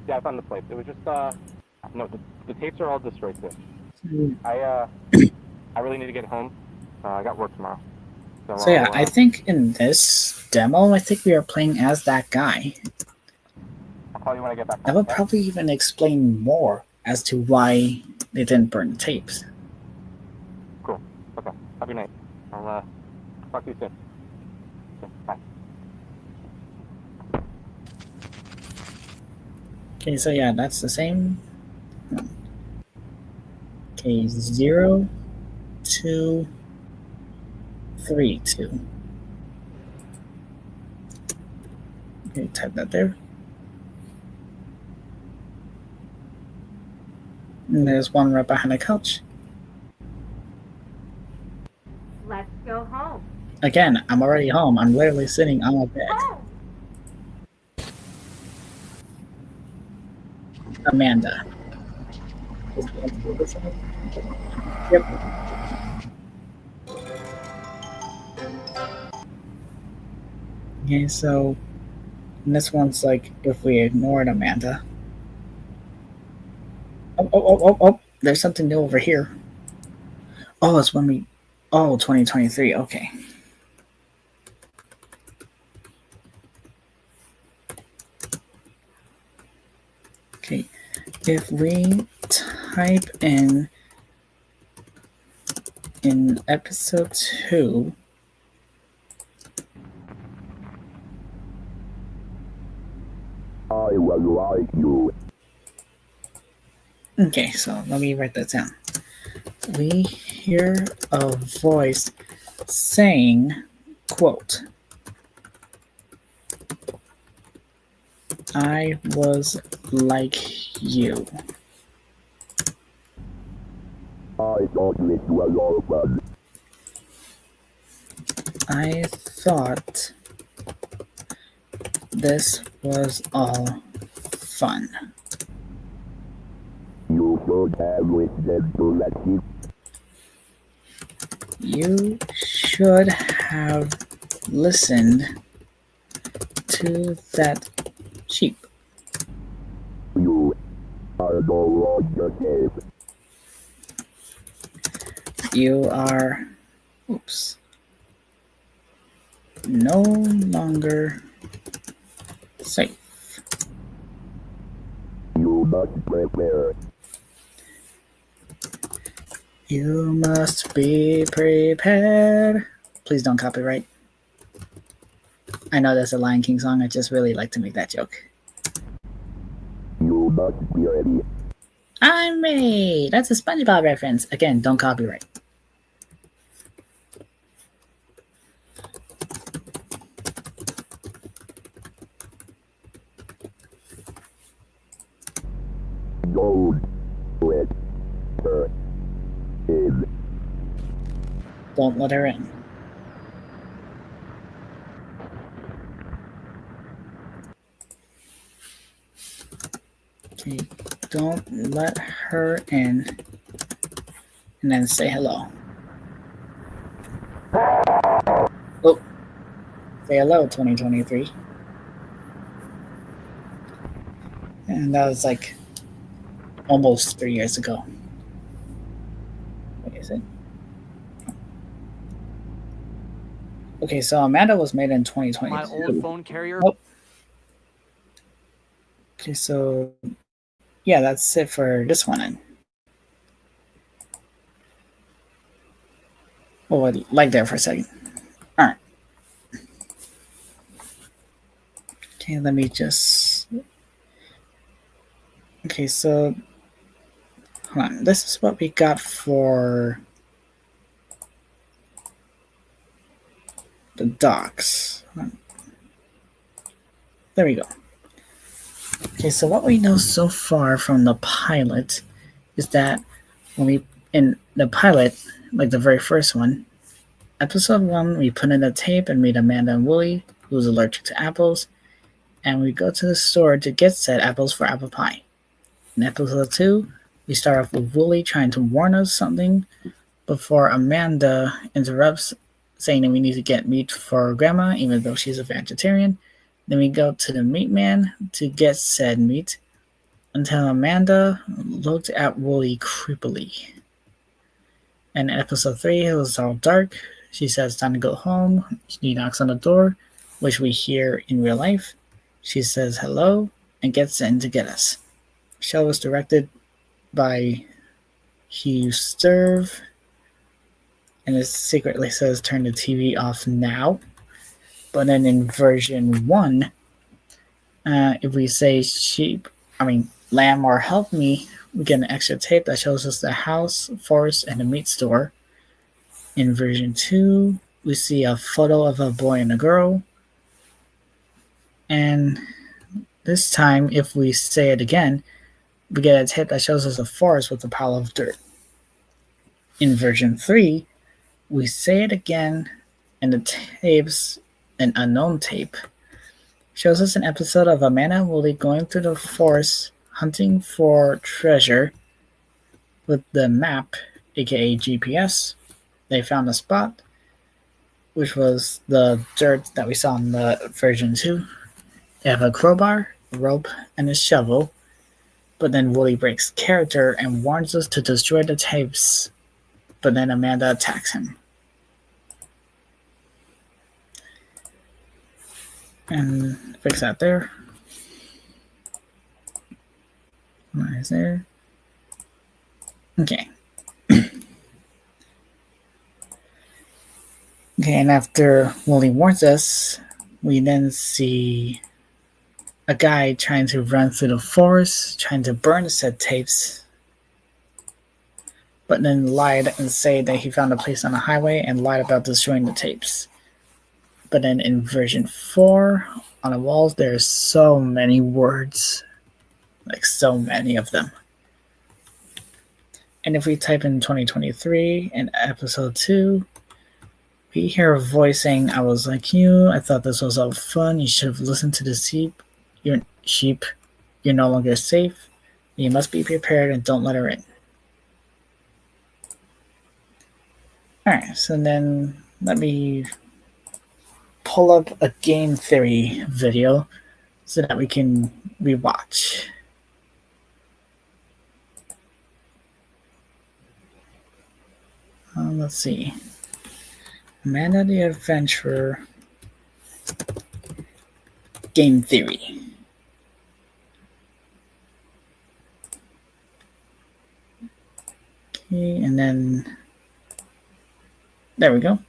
Yeah, I found the place. It was just, no, the tapes are all destroyed too. I really need to get home. I got work tomorrow. So yeah, I think in this demo, I think we are playing as that guy. I'll call you when I get back. That would probably even explain more as to why they didn't burn the tapes. Cool. Okay. Have a good night. I'll, talk to you soon. Okay, bye. Okay, so yeah, that's the same. Okay, 0, 2, 3, 2. Okay, type that there. And there's one right behind the couch. Let's go home. Again, I'm already home. I'm literally sitting on my bed. Home. Amanda. Yep. Okay, so this one's like if we ignored Amanda. Oh, there's something new over here. Oh, it's when we. Oh, 2023. Okay. Okay. If we type in episode 2. I will like you. Okay, so let me write that down. We hear a voice saying, quote, I was like you. I thought this was all fun. I thought this was all fun. You should have listened to Lexi. You should have listened to that sheep. You are no longer safe. You are, no longer safe. You must prepare. You must be prepared. Please don't copyright. I know that's a Lion King song. I just really like to make that joke. You must be ready. I'm ready. That's a SpongeBob reference. Again, don't copyright. Don't let her in. Don't let her in. Okay, don't let her in. And then say hello. Oh, say hello, 2023. And that was like almost 3 years ago. What is it? Okay, so Amanda was made in 2022. My old phone carrier. Nope. Okay, so yeah, that's it for this one then. Oh, I like there for a second. All right. Okay, let me just. Okay, so hold on. This is what we got for the docs. There we go. Okay, so what we know so far from the pilot is that when we in the pilot, like the very first one, episode 1, we put in a tape and meet Amanda and Wooly, who's allergic to apples, and we go to the store to get said apples for apple pie. In episode 2, we start off with Wooly trying to warn us something before Amanda interrupts, saying that we need to get meat for Grandma, even though she's a vegetarian. Then we go to the meat man to get said meat until Amanda looked at Wooly creepily. And in episode 3, it was all dark. She says time to go home. She knocks on the door, which we hear in real life. She says hello and gets in to get us. The show was directed by Hugh Sturve, and it secretly says turn the TV off now. But then in version 1, if we say lamb or help me, we get an extra tape that shows us the house, forest, and the meat store. In version 2, we see a photo of a boy and a girl. And this time, if we say it again, we get a tape that shows us a forest with a pile of dirt. In version 3, we say it again, and the tape's an unknown tape. Shows us an episode of Amanda and Wooly going through the forest hunting for treasure with the map, aka GPS. They found a spot, which was the dirt that we saw in the version 2. They have a crowbar, a rope, and a shovel. But then Wooly breaks character and warns us to destroy the tapes. But then Amanda attacks him. And fix that there. Nice there. Okay. Okay, and after Wooly warns us, we then see a guy trying to run through the forest, trying to burn said tapes, but then lied and said that he found a place on the highway and lied about destroying the tapes. But then in version 4, on the walls, there's so many words. Like, so many of them. And if we type in 2023 in episode 2, we hear a voice saying, "I was like you. I thought this was all fun. You should have listened to the sheep. You're no longer safe. You must be prepared and don't let her in." Alright, so then let me pull up a game theory video so that we can rewatch. Let's see. Amanda the Adventurer game theory. Okay, and then there we go.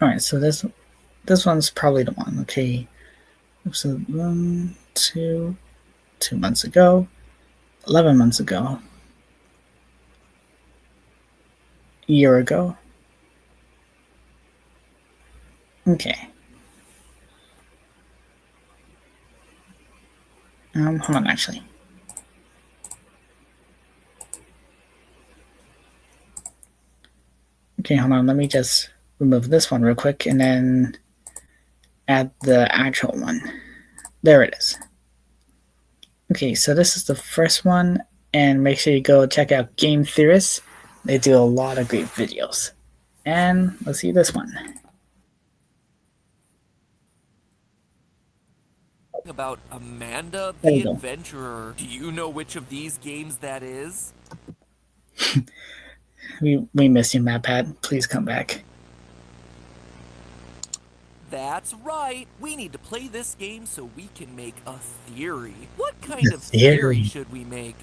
All right, so this one's probably the one. Okay, episode 1, 2 months ago, 11 months ago, a year ago. Okay. Hold on, actually. Okay, hold on. Let me just remove this one real quick and then add the actual one. There it is. Okay, so this is the first one, and make sure you go check out Game Theorists. They do a lot of great videos. And let's see this one. About Amanda There the you go. Adventurer. Do you know which of these games that is? We miss you, MatPat. Please come back. That's right. We need to play this game so we can make a theory. What kind of theory. theory should we make?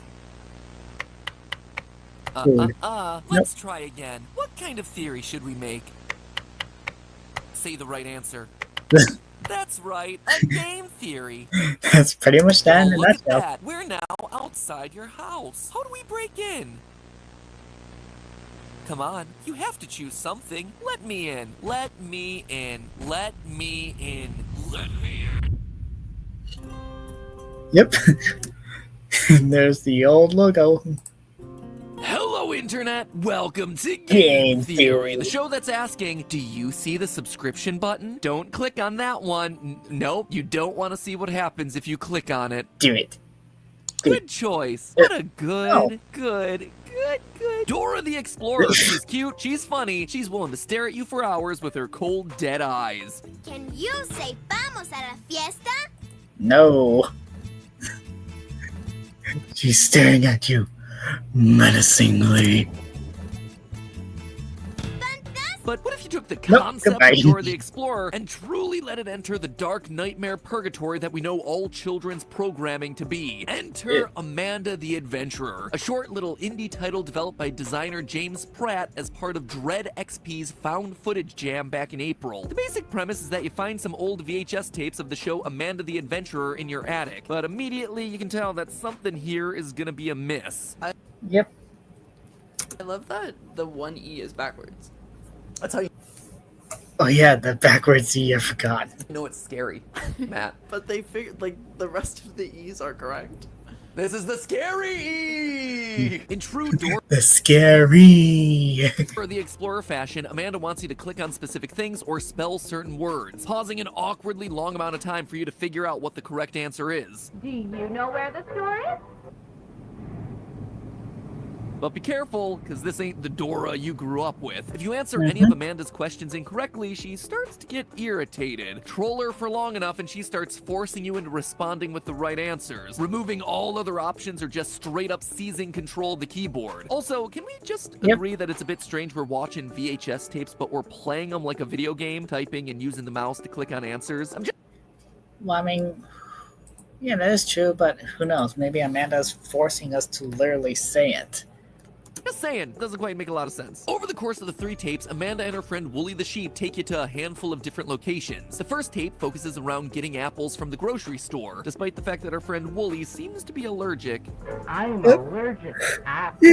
Food. Let's try again. What kind of theory should we make? Say the right answer. That's right, a game theory. That's pretty much that in a Look at nutshell. that. We're now outside your house. How do we break in? Come on, you have to choose something. Let me in. Let me in. Let me in. Let me in. Yep. There's the old logo. Hello, Internet! Welcome to Game Game Theory. Theory, the show that's asking, do you see the subscription button? Don't click on that one. Nope, you don't want to see what happens if you click on it. Do it. Good choice. What a good. Dora the Explorer. She's cute, she's funny, she's willing to stare at you for hours with her cold, dead eyes. Can you say vamos a la fiesta? No. She's staring at you menacingly. But what if you took the Nope, concept goodbye. of Dora the Explorer and truly let it enter the dark nightmare purgatory that we know all children's programming to be? Enter Amanda the Adventurer, a short little indie title developed by designer James Pratt as part of Dread XP's found footage jam back in April. The basic premise is that you find some old VHS tapes of the show Amanda the Adventurer in your attic, but immediately you can tell that something here is gonna be amiss. Yep. I love that the one E is backwards. That's how you Oh yeah, the backwards E, I forgot. know it's scary, Matt. But they figured, like, the rest of the E's are correct. This is the scary E! In true Dora The scary. For the Explorer fashion, Amanda wants you to click on specific things or spell certain words, pausing an awkwardly long amount of time for you to figure out what the correct answer is. Do you know where the store is? But be careful, because this ain't the Dora you grew up with. If you answer any of Amanda's questions incorrectly, she starts to get irritated. Troll her for long enough and she starts forcing you into responding with the right answers, removing all other options or just straight up seizing control of the keyboard. Also, can we just agree that it's a bit strange we're watching VHS tapes, but we're playing them like a video game, typing and using the mouse to click on answers? Well, I mean, yeah, that is true, but who knows? Maybe Amanda's forcing us to literally say it. Just saying, doesn't quite make a lot of sense. Over the course of the 3 tapes, Amanda and her friend Wooly the Sheep take you to a handful of different locations. The first tape focuses around getting apples from the grocery store, despite the fact that our friend Wooly seems to be allergic. I'm allergic to apples.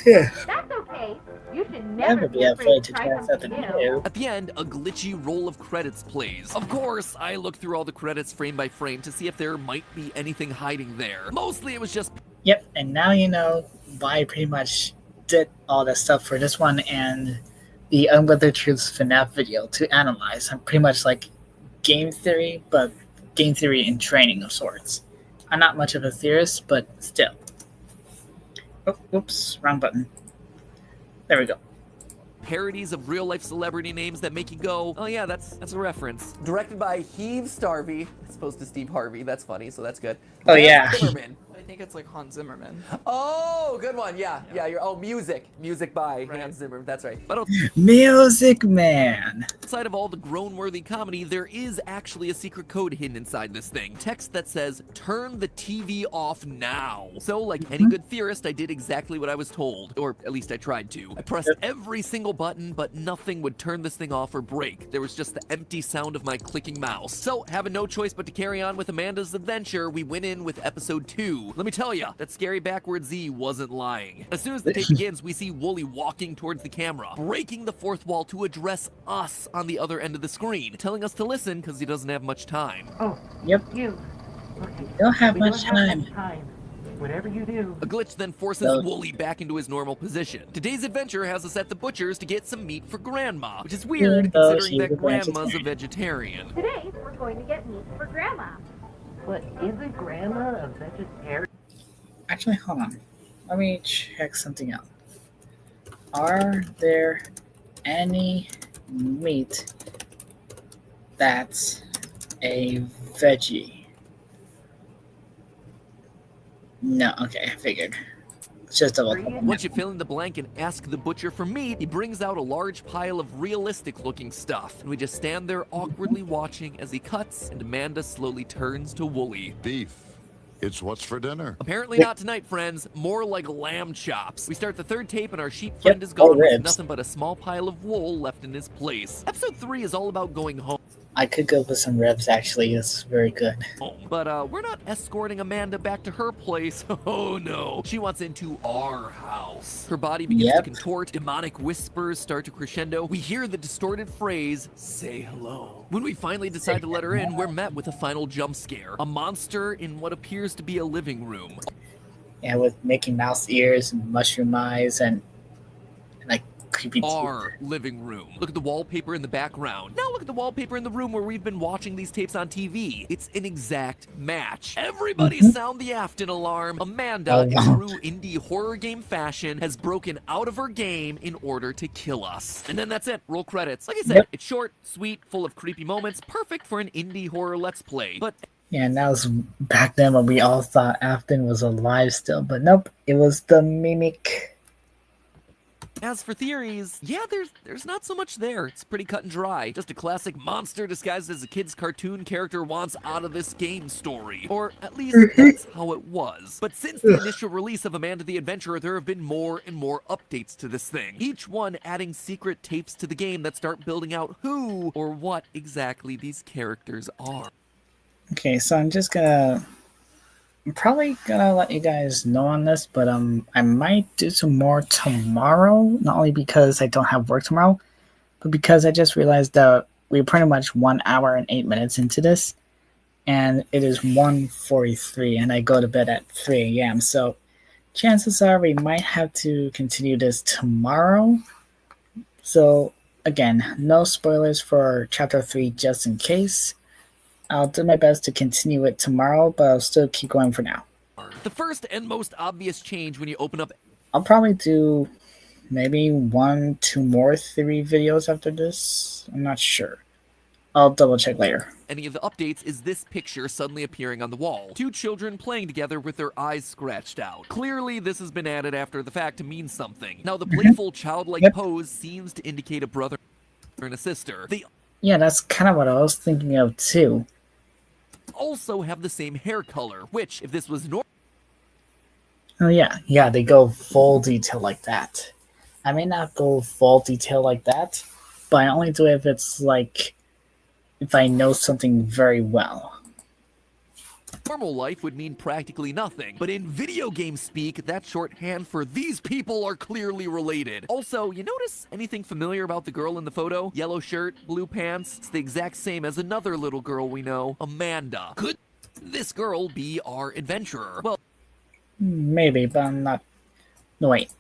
Yeah. That's okay. You should Never never be afraid to try try something something new. new. At the end, a glitchy roll of credits plays. Of course, I looked through all the credits frame by frame to see if there might be anything hiding there. Mostly it was just Yep, and now you know why I pretty much did all that stuff for this one and the Unlimited Truths FNAF video to analyze. I'm pretty much like game theory, but game theory and training of sorts. I'm not much of a theorist, but still. Oh, oops, wrong button. There we go. Parodies of real-life celebrity names that make you go, oh yeah, that's a reference. Directed by Heave Starvey, as opposed to Steve Harvey. That's funny, so that's good. Oh, Hans yeah. Zimmerman. I think it's like Hans Zimmerman. Oh, good one. Yeah. Music by Hans Zimmer. That's right. But Music Man. outside of all the groan-worthy comedy, there is actually a secret code hidden inside this thing. Text that says, turn the TV off now. So, like any good theorist, I did exactly what I was told. Or at least I tried to. I pressed every single button, but nothing would turn this thing off or break. There was just the empty sound of my clicking mouse. So, having no choice but to carry on with Amanda's adventure, we went in with episode 2. Let me tell ya, that scary backward Z wasn't lying. As soon as the tape begins, we see Wooly walking towards the camera, breaking the fourth wall to address us on the other end of the screen, telling us to listen because he doesn't have much time. Oh, Yep. you. Okay. Don't have We much don't have time. much time. Whatever you do. A glitch then forces No. Wooly back into his normal position. Today's adventure has us at the butcher's to get some meat for Grandma, which is weird though considering she's that a Grandma's a vegetarian. Today, we're going to get meat for Grandma. But isn't Grandma a vegetarian? Actually, hold on. Let me check something out. Are there any meat that's a veggie? No, okay, I figured. It's just double. Once you fill in the blank and ask the butcher for meat, he brings out a large pile of realistic-looking stuff, and we just stand there awkwardly watching as he cuts, and Amanda slowly turns to Wooly. Beef. It's what's for dinner. Apparently not tonight, friends. More like lamb chops. We start the third tape and our sheep friend is gone with ribs. nothing but a small pile of wool left in his place. Episode 3 is all about going home. I could go with some ribs, actually. It's very good. But we're not escorting Amanda back to her place. Oh no. She wants into our house. Her body begins to contort. Demonic whispers start to crescendo. We hear the distorted phrase, say hello. When we finally decide to let her in, we're met with a final jump scare. A monster in what appears to be a living room. Yeah, with Mickey Mouse ears and mushroom eyes and like creepy Our living room. Look at the wallpaper in the background. Now look at the wallpaper in the room where we've been watching these tapes on TV. It's an exact match. Everybody sound the Afton alarm. Amanda, in true indie horror game fashion, has broken out of her game in order to kill us. And then that's it. Roll credits. Like I said, it's short, sweet, full of creepy moments, perfect for an indie horror let's play. But Yeah, and that was back then when we all thought Afton was alive still, but nope, it was the mimic. as for theories, yeah, there's not so much there. It's pretty cut and dry. Just a classic monster disguised as a kid's cartoon character wants out of this game story. Or at least that's how it was. But since the initial release of Amanda the Adventurer, there have been more and more updates to this thing. Each one adding secret tapes to the game that start building out who or what exactly these characters are. Okay, so I'm probably gonna let you guys know on this, but I might do some more tomorrow, not only because I don't have work tomorrow, but because I just realized that we're pretty much 1 hour and 8 minutes into this, and it is 1:43, and I go to bed at 3 a.m. So chances are we might have to continue this tomorrow. So again, no spoilers for chapter 3 just in case. I'll do my best to continue it tomorrow, but I'll still keep going for now. The first and most obvious change when you open up... I'll probably do maybe 1, 2 more theory videos after this. I'm not sure. I'll double check later. Any of the updates is this picture suddenly appearing on the wall. 2 children playing together with their eyes scratched out. Clearly, this has been added after the fact to mean something. Now, the playful, childlike pose seems to indicate a brother and a sister. They Yeah, that's kind of what I was thinking of too. also have the same hair color, which, if this was normal... Oh yeah, they go full detail like that. I may not go full detail like that, but I only do it if it's like, if I know something very well. Normal life would mean practically nothing, but in video game speak, that's shorthand for these people are clearly related. Also, you notice anything familiar about the girl in the photo? Yellow shirt, blue pants, it's the exact same as another little girl we know, Amanda. Could this girl be our adventurer? Well, Maybe, but I'm not. No, wait.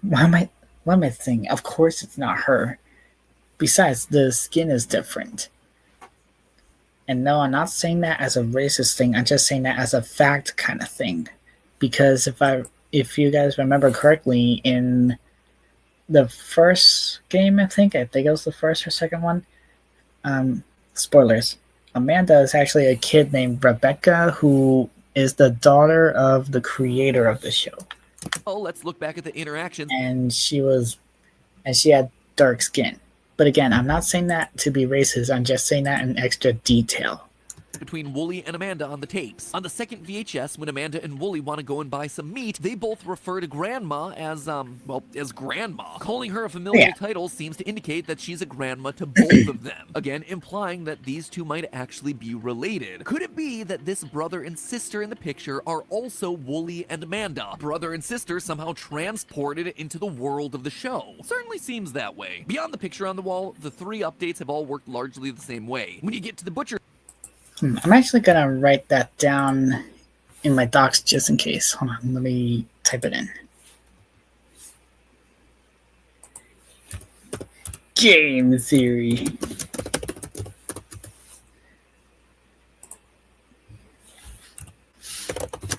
What am I thinking? Of course it's not her. Besides, the skin is different. And no, I'm not saying that as a racist thing. I'm just saying that as a fact kind of thing. Because if you guys remember correctly, in the first game, I think it was the first or second one. Spoilers. Amanda is actually a kid named Rebecca who is the daughter of the creator of the show. Oh, let's look back at the interactions. And she had dark skin. But again, I'm not saying that to be racist. I'm just saying that in extra detail. Between Wooly and Amanda on the tapes. On the second VHS, when Amanda and Wooly want to go and buy some meat, they both refer to Grandma as Grandma. Calling her a familial title seems to indicate that she's a grandma to both of them. Again, implying that these two might actually be related. Could it be that this brother and sister in the picture are also Wooly and Amanda? Brother and sister somehow transported into the world of the show. Certainly seems that way. Beyond the picture on the wall, the 3 updates have all worked largely the same way. When you get to the butcher, I'm actually gonna write that down in my docs just in case. Hold on, let me type it in. Game theory.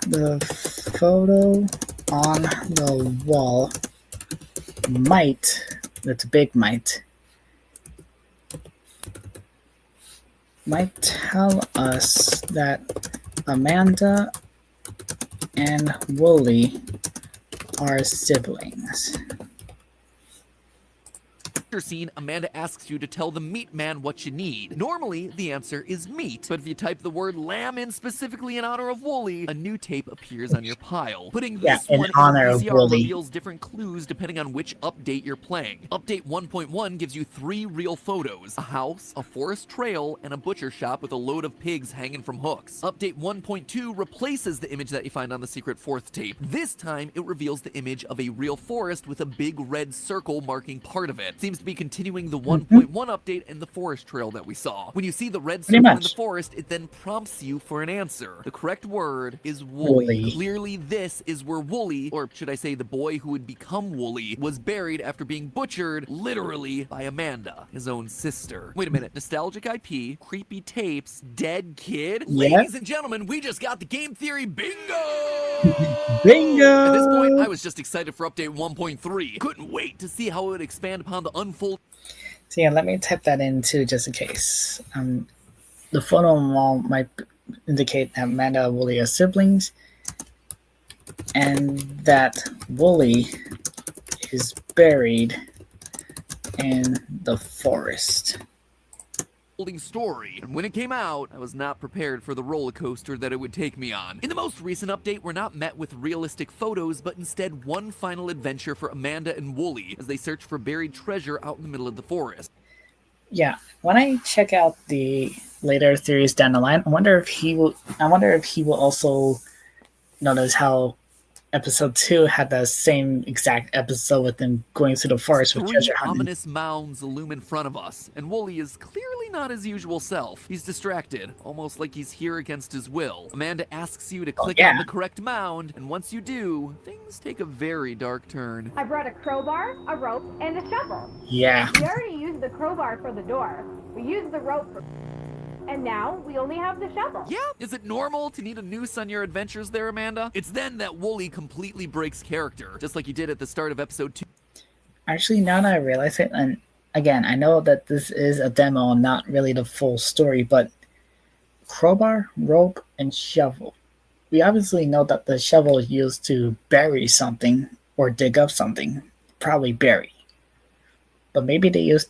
The photo on the wall might, that's a big might tell us that Amanda and Wooly are siblings. scene, Amanda asks you to tell the meat man what you need. Normally, the answer is meat, but if you type the word lamb in specifically in honor of Wooly, a new tape appears on your pile. Putting this in one honor in of VCR Wooly reveals different clues depending on which update you're playing. Update 1.1 gives you 3 real photos: a house, a forest trail, and a butcher shop with a load of pigs hanging from hooks. Update 1.2 replaces the image that you find on the secret 4th tape. This time, it reveals the image of a real forest with a big red circle marking part of it. Seems to be continuing the 1.1 update and the forest trail that we saw. When you see the red circle in the forest, it then prompts you for an answer. The correct word is Wooly. Clearly, this is where Wooly, or should I say the boy who would become Wooly, was buried after being butchered, literally, by Amanda, his own sister. Wait a minute, nostalgic IP, creepy tapes, dead kid? Ladies and gentlemen, we just got the game theory bingo! Bingo! At this point, I was just excited for update 1.3. Couldn't wait to see how it would expand upon the unfold. So yeah, let me type that in too, just in case. The photo on the wall might indicate that Amanda and Wooly are siblings, and that Wooly is buried in the forest. Story. And when it came out, I was not prepared for the roller coaster that it would take me on. In the most recent update, we're not met with realistic photos, but instead one final adventure for Amanda and Wooly as they search for buried treasure out in the middle of the forest. Yeah, when I check out the later theories down the line, I wonder if he will also notice how Episode 2 had the same exact episode with them going through the forest with treasure hunting. Ominous mounds loom in front of us, and Wooly is clearly not his usual self. He's distracted, almost like he's here against his will. Amanda asks you to click on the correct mound, and once you do, things take a very dark turn. I brought a crowbar, a rope, and a shovel. Yeah. We already used the crowbar for the door. We used the rope for... And now, we only have the shovel. Yeah, is it normal to need a noose on your adventures there, Amanda? It's then that Wooly completely breaks character, just like he did at the start of episode 2. Actually, now that I realize it, and again, I know that this is a demo and not really the full story, but crowbar, rope, and shovel. We obviously know that the shovel is used to bury something or dig up something, probably bury. But maybe they used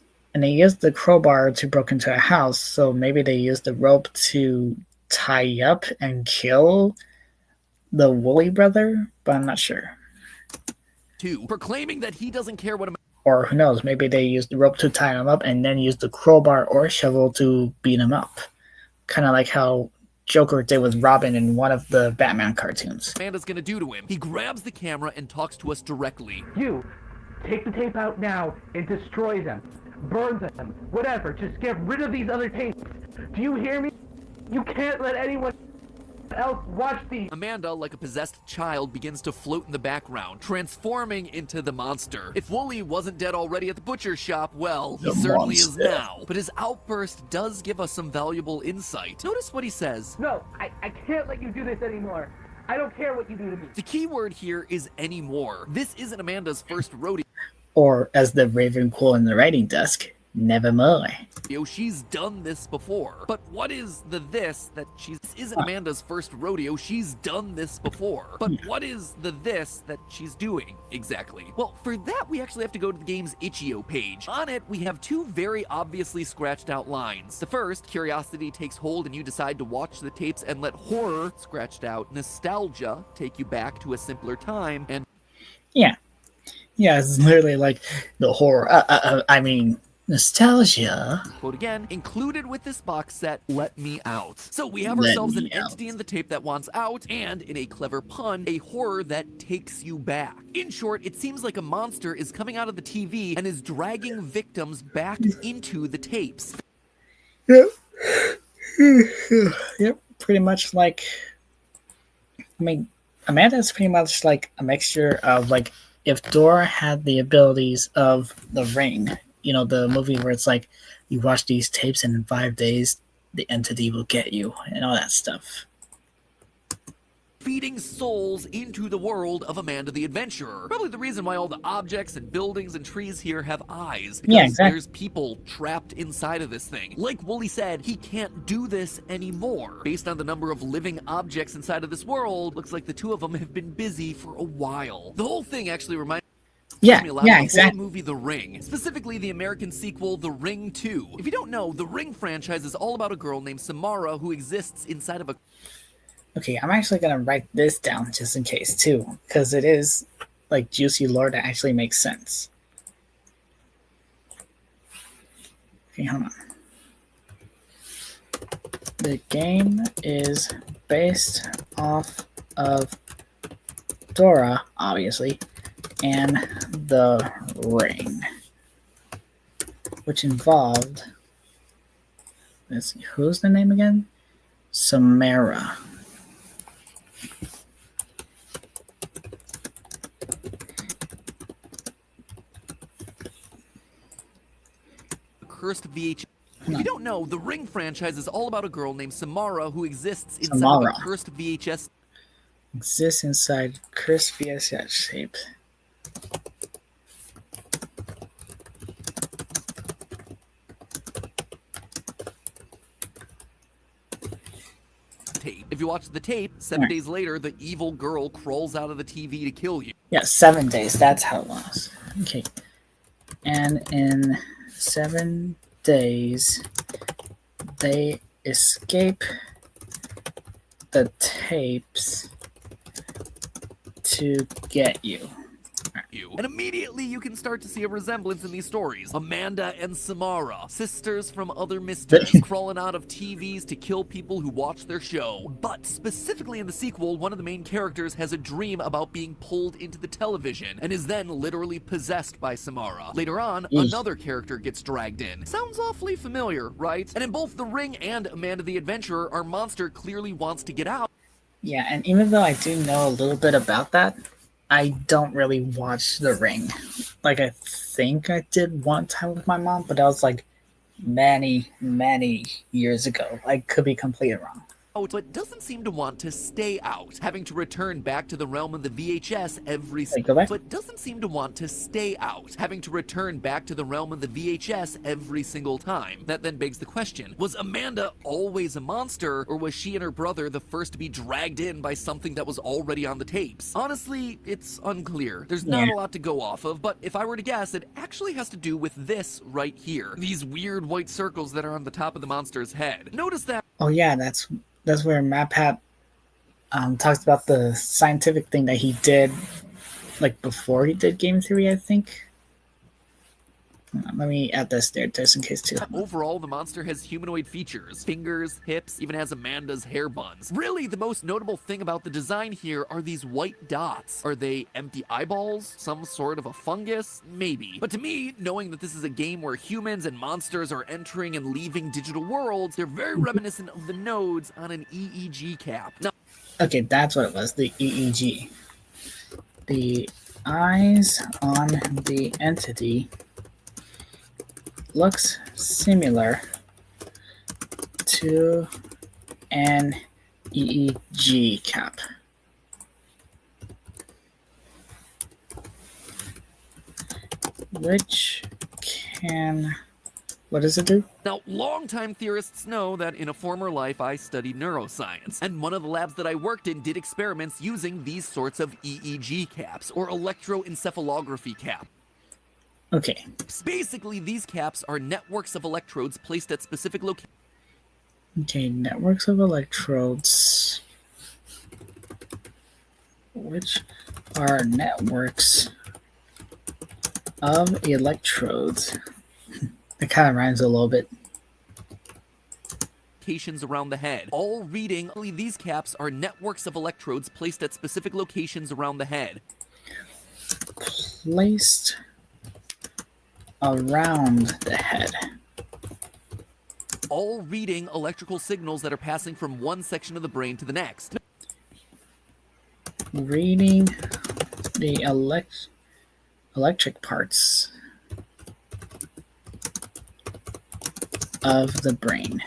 the crowbar to break into a house, so maybe they used the rope to tie up and kill the Wooly brother, but I'm not sure. 2, proclaiming that he doesn't care what... Or who knows, maybe they used the rope to tie him up and then used the crowbar or shovel to beat him up. Kind of like how Joker did with Robin in one of the Batman cartoons. Amanda's gonna do to him. He grabs the camera and talks to us directly. You, take the tape out now and destroy them. Burn them, whatever, just get rid of these other tapes. Do you hear me? You can't let anyone else watch these. Amanda, like a possessed child, begins to float in the background, transforming into the monster. If Wooly wasn't dead already at the butcher's shop, well, he certainly is now. But his outburst does give us some valuable insight. Notice what he says. No, I can't let you do this anymore. I don't care what you do to me. The key word here is anymore. This isn't Amanda's first rodeo. Or, as the Raven quote in the writing desk, nevermore. She's done this before. But what is the this that she's... This isn't Amanda's first rodeo. She's done this before. But what is the this that she's doing exactly? Well, for that, we actually have to go to the game's itch.io page. On it, we have two very obviously scratched out lines. The first, curiosity takes hold and you decide to watch the tapes and let horror, scratched out, nostalgia, take you back to a simpler time, and... Yeah. Yeah, it's literally like the horror. Nostalgia. Quote again, included with this box set, let me out. So we have ourselves an entity in the tape that wants out, and in a clever pun, a horror that takes you back. In short, it seems like a monster is coming out of the TV and is dragging victims back into the tapes. Yep. Yep, pretty much like... Amanda's pretty much like a mixture of, like, if Dora had the abilities of The Ring, the movie where it's like, you watch these tapes and in 5 days, the entity will get you and all that stuff. Feeding souls into the world of Amanda the Adventurer. Probably the reason why all the objects and buildings and trees here have eyes. Because yeah, exactly. There's people trapped inside of this thing. Like Wooly said, he can't do this anymore. Based on the number of living objects inside of this world, looks like the two of them have been busy for a while. The whole thing actually reminds me a lot of the exactly. movie The Ring, specifically the American sequel The Ring 2. If you don't know, the Ring franchise is all about a girl named Samara who exists inside of a... Okay, I'm actually going to write this down just in case, too, because it is, like, juicy lore that actually makes sense. Okay, hold on. The game is based off of Dora, obviously, and The Ring, which involved... Let's see, who's the name again? Samara. Cursed VHS. If you don't know, the Ring franchise is all about a girl named Samara who exists inside of a cursed VHS. Exists inside cursed VHS tape. If you watch the tape, 7 days later, the evil girl crawls out of the TV to kill you. Yeah, 7 days. That's how it was. Okay. And in 7 days, they escape the tapes to get you. And immediately you can start to see a resemblance in these stories. Amanda and Samara, sisters from other misters, crawling out of TVs to kill people who watch their show. But specifically in the sequel, one of the main characters has a dream about being pulled into the television and is then literally possessed by Samara. Later on, another character gets dragged in. Sounds awfully familiar, right? And in both The Ring and Amanda the Adventurer, our monster clearly wants to get out. Yeah, and even though I do know a little bit about that, I don't really watch The Ring. Like, I think I did one time with my mom, but that was like many, many years ago. I could be completely wrong. But doesn't seem to want to stay out, having to return back to the realm of the VHS every single time. That then begs the question, was Amanda always a monster, or was she and her brother the first to be dragged in by something that was already on the tapes? Honestly, it's unclear. There's not a lot to go off of, but if I were to guess, it actually has to do with this right here. These weird white circles that are on the top of the monster's head. Notice that. Oh yeah, that's where MatPat talks about the scientific thing that he did, like, before he did game theory, I think. Let me add this there just in case too. Overall, the monster has humanoid features, fingers, hips, even has Amanda's hair buns. Really, the most notable thing about the design here are these white dots. Are they empty eyeballs? Some sort of a fungus? Maybe. But to me, knowing that this is a game where humans and monsters are entering and leaving digital worlds, they're very reminiscent of the nodes on an EEG cap. Now, Okay, that's what it was, the EEG. The eyes on the entity looks similar to an EEG cap. Which can, what does it do? Now, longtime theorists know that in a former life I studied neuroscience, and one of the labs that I worked in did experiments using these sorts of EEG caps, or electroencephalography cap. Okay. Basically, these caps are networks of electrodes placed at specific locations. Okay, networks of electrodes, which are networks of electrodes. It kind of rhymes a little bit. Around the head. All reading, these caps are networks of electrodes placed at specific locations around the head. Placed around the head. All reading electrical signals that are passing from one section of the brain to the next. Reading the electric parts of the brain.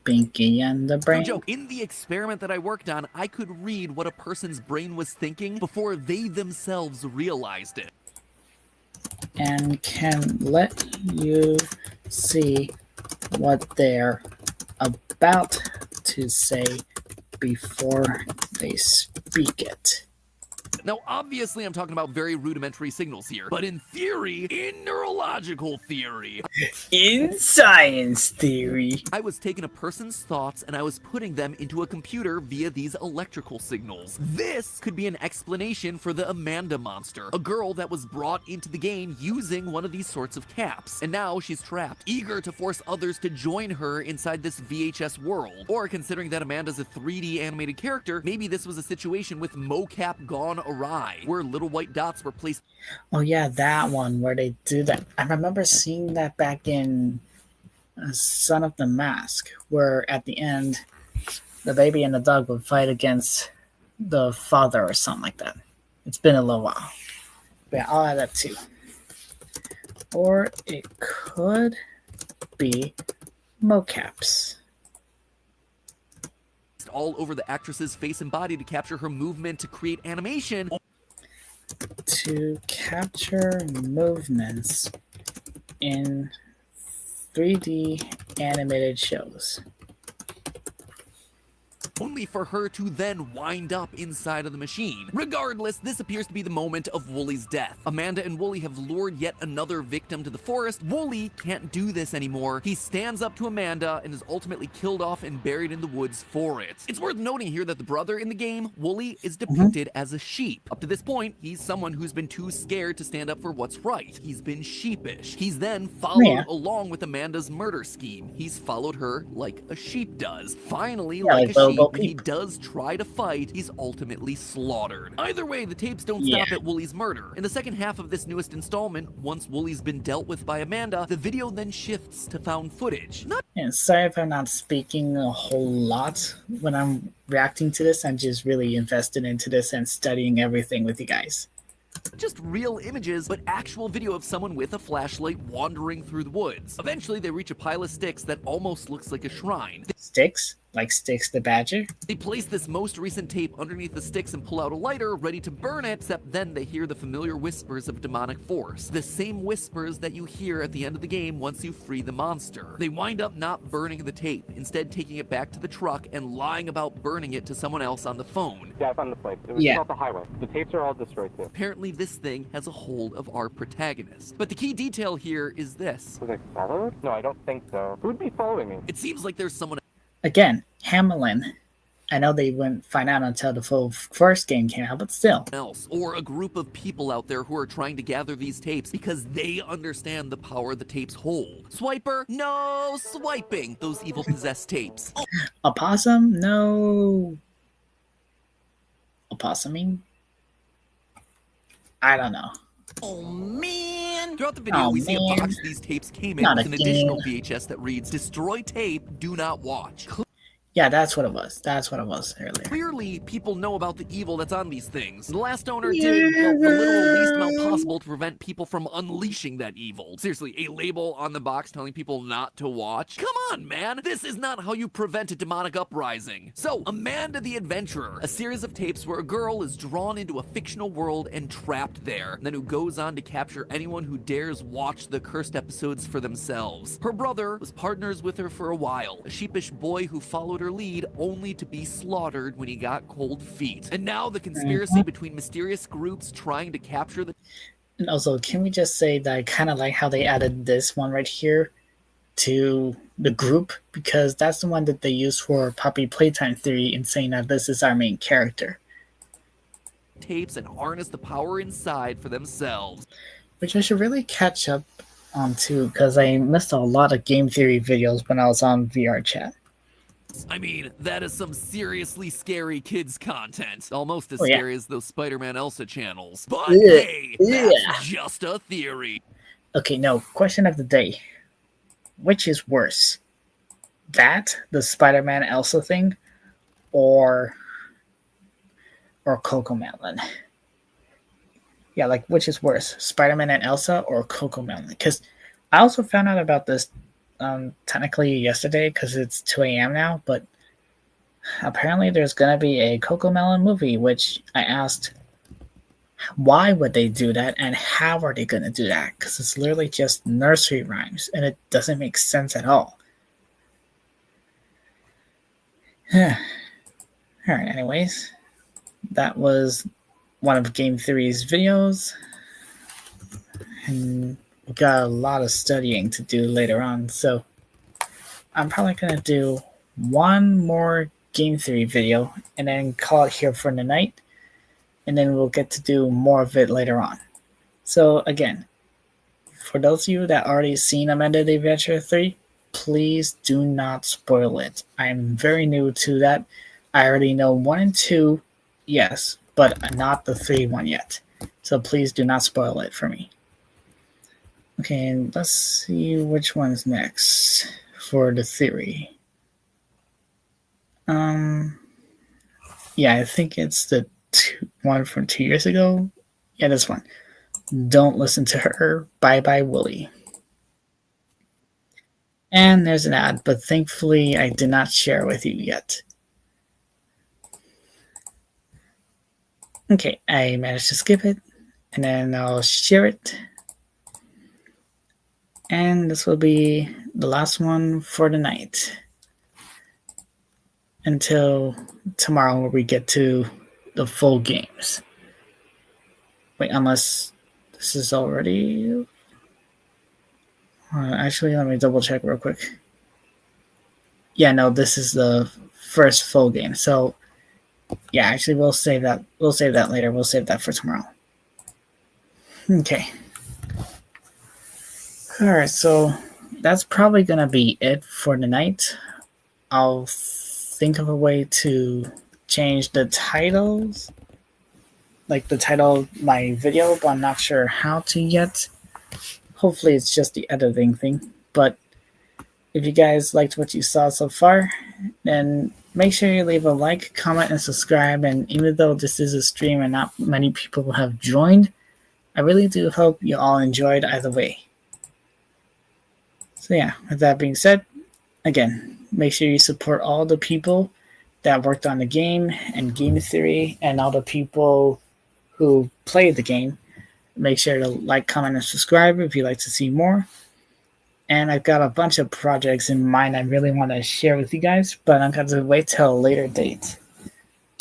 Binky and the brain. No joke. In the experiment that I worked on, I could read what a person's brain was thinking before they themselves realized it. And can let you see what they're about to say before they speak it. Now, obviously, I'm talking about very rudimentary signals here, but in theory, in neurological theory, in science theory, I was taking a person's thoughts and I was putting them into a computer via these electrical signals. This could be an explanation for the Amanda monster, a girl that was brought into the game using one of these sorts of caps, and now she's trapped, eager to force others to join her inside this VHS world. Or considering that Amanda's a 3D animated character, maybe this was a situation with mocap gone awry, where little white dots were placed. Oh yeah, that one where they do that. I remember seeing that back in Son of the Mask, where at the end, the baby and the dog would fight against the father or something like that. It's been a little while. But yeah, I'll add that too. Or it could be mocaps. All over the actress's face and body to capture her movement to create animation. To capture movements in 3D animated shows. Only for her to then wind up inside of the machine. Regardless, this appears to be the moment of Wooly's death. Amanda and Wooly have lured yet another victim to the forest. Wooly can't do this anymore. He stands up to Amanda and is ultimately killed off and buried in the woods for it. It's worth noting here that the brother in the game, Wooly, is depicted as a sheep. Up to this point, he's someone who's been too scared to stand up for what's right. He's been sheepish. He's then followed along with Amanda's murder scheme. He's followed her like a sheep does. Finally, like a sheep, when he does try to fight, he's ultimately slaughtered. Either way, the tapes don't stop at Wooly's murder. In the second half of this newest installment, once Wooly's been dealt with by Amanda, the video then shifts to found footage. Sorry if I'm not speaking a whole lot when I'm reacting to this. I'm just really invested into this and studying everything with you guys. Just real images, but actual video of someone with a flashlight wandering through the woods. Eventually, they reach a pile of sticks that almost looks like a shrine. Sticks? Like Sticks the Badger? They place this most recent tape underneath the sticks and pull out a lighter, ready to burn it, except then they hear the familiar whispers of demonic force. The same whispers that you hear at the end of the game once you free the monster. They wind up not burning the tape, instead taking it back to the truck and lying about burning it to someone else on the phone. Yeah, I found the place. It was off the highway. The tapes are all destroyed too. Apparently this thing has a hold of our protagonist. But the key detail here is this. Was I followed? No, I don't think so. Who'd be following me? It seems like there's someone. Again, Hamelin. I know they wouldn't find out until the full first game came out, but still. Else, or a group of people out there who are trying to gather these tapes because they understand the power the tapes hold. Swiper? No swiping those evil possessed tapes. Opossum? No. Opossuming? I don't know. Oh man! Throughout the video, we see a box these tapes came in Not with an again. additional VHS that reads, "Destroy tape, do not watch." Yeah, that's what it was. That's what it was earlier. Clearly, people know about the evil that's on these things. The last owner did the literal least amount possible to prevent people from unleashing that evil. Seriously, a label on the box telling people not to watch? Come on, man! This is not how you prevent a demonic uprising. So, Amanda the Adventurer, a series of tapes where a girl is drawn into a fictional world and trapped there, and then who goes on to capture anyone who dares watch the cursed episodes for themselves. Her brother was partners with her for a while, a sheepish boy who followed her lead only to be slaughtered when he got cold feet. And now the conspiracy between mysterious groups trying to capture the... And also, can we just say that I kind of like how they added this one right here to the group? Because that's the one that they use for Puppy Playtime Theory in saying that this is our main character. Tapes and harness the power inside for themselves. Which I should really catch up on too, because I missed a lot of game theory videos when I was on VR chat. I mean, that is some seriously scary kids content. Almost as Oh, yeah. scary as those Spider-Man Elsa channels. But Yeah. hey, that's Yeah. just a theory. Okay, no, question of the day. Which is worse? That, the Spider-Man Elsa thing, or CoComelon? Yeah, like, which is worse? Spider-Man and Elsa or CoComelon? Because I also found out about this technically yesterday because it's 2 a.m. now, but apparently there's going to be a CoComelon movie, which I asked, why would they do that and how are they going to do that? Because it's literally just nursery rhymes and it doesn't make sense at all. All right, anyways, that was one of Game Theory's videos, and we got a lot of studying to do later on, so I'm probably going to do one more Game Theory video and then call it here for the night, and then we'll get to do more of it later on. So again, for those of you that already seen Amanda the Adventurer 3, please do not spoil it. I'm very new to that. I already know 1 and 2, yes, but not the 3 one yet. So please do not spoil it for me. Okay, and let's see which one's next for the theory. Yeah, I think it's the one from 2 years ago. Yeah, this one. Don't listen to her. Bye bye, Willie. And there's an ad, but thankfully I did not share with you yet. Okay, I managed to skip it, and then I'll share it. And this will be the last one for the night. Until tomorrow where we get to the full games. Wait, unless this is already... actually, let me double check real quick. Yeah, no, this is the first full game. So, yeah, actually, we'll save that. We'll save that later. We'll save that for tomorrow. Okay. Alright, so that's probably going to be it for the night. I'll think of a way to change the titles, like the title of my video, but I'm not sure how to yet. Hopefully it's just the editing thing, but if you guys liked what you saw so far, then make sure you leave a like, comment, and subscribe. And even though this is a stream and not many people have joined, I really do hope you all enjoyed either way. So yeah, with that being said, again, make sure you support all the people that worked on the game and game theory and all the people who played the game. Make sure to like, comment, and subscribe if you'd like to see more. And I've got a bunch of projects in mind I really want to share with you guys, but I'm going to wait till a later date.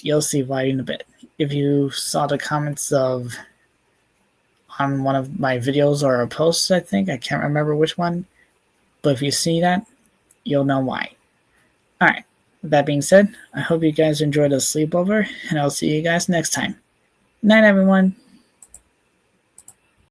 You'll see why in a bit. If you saw the comments on one of my videos or a post, I can't remember which one, but if you see that, you'll know why. Alright, With that being said, I hope you guys enjoyed the sleepover, and I'll see you guys next time. Night, everyone.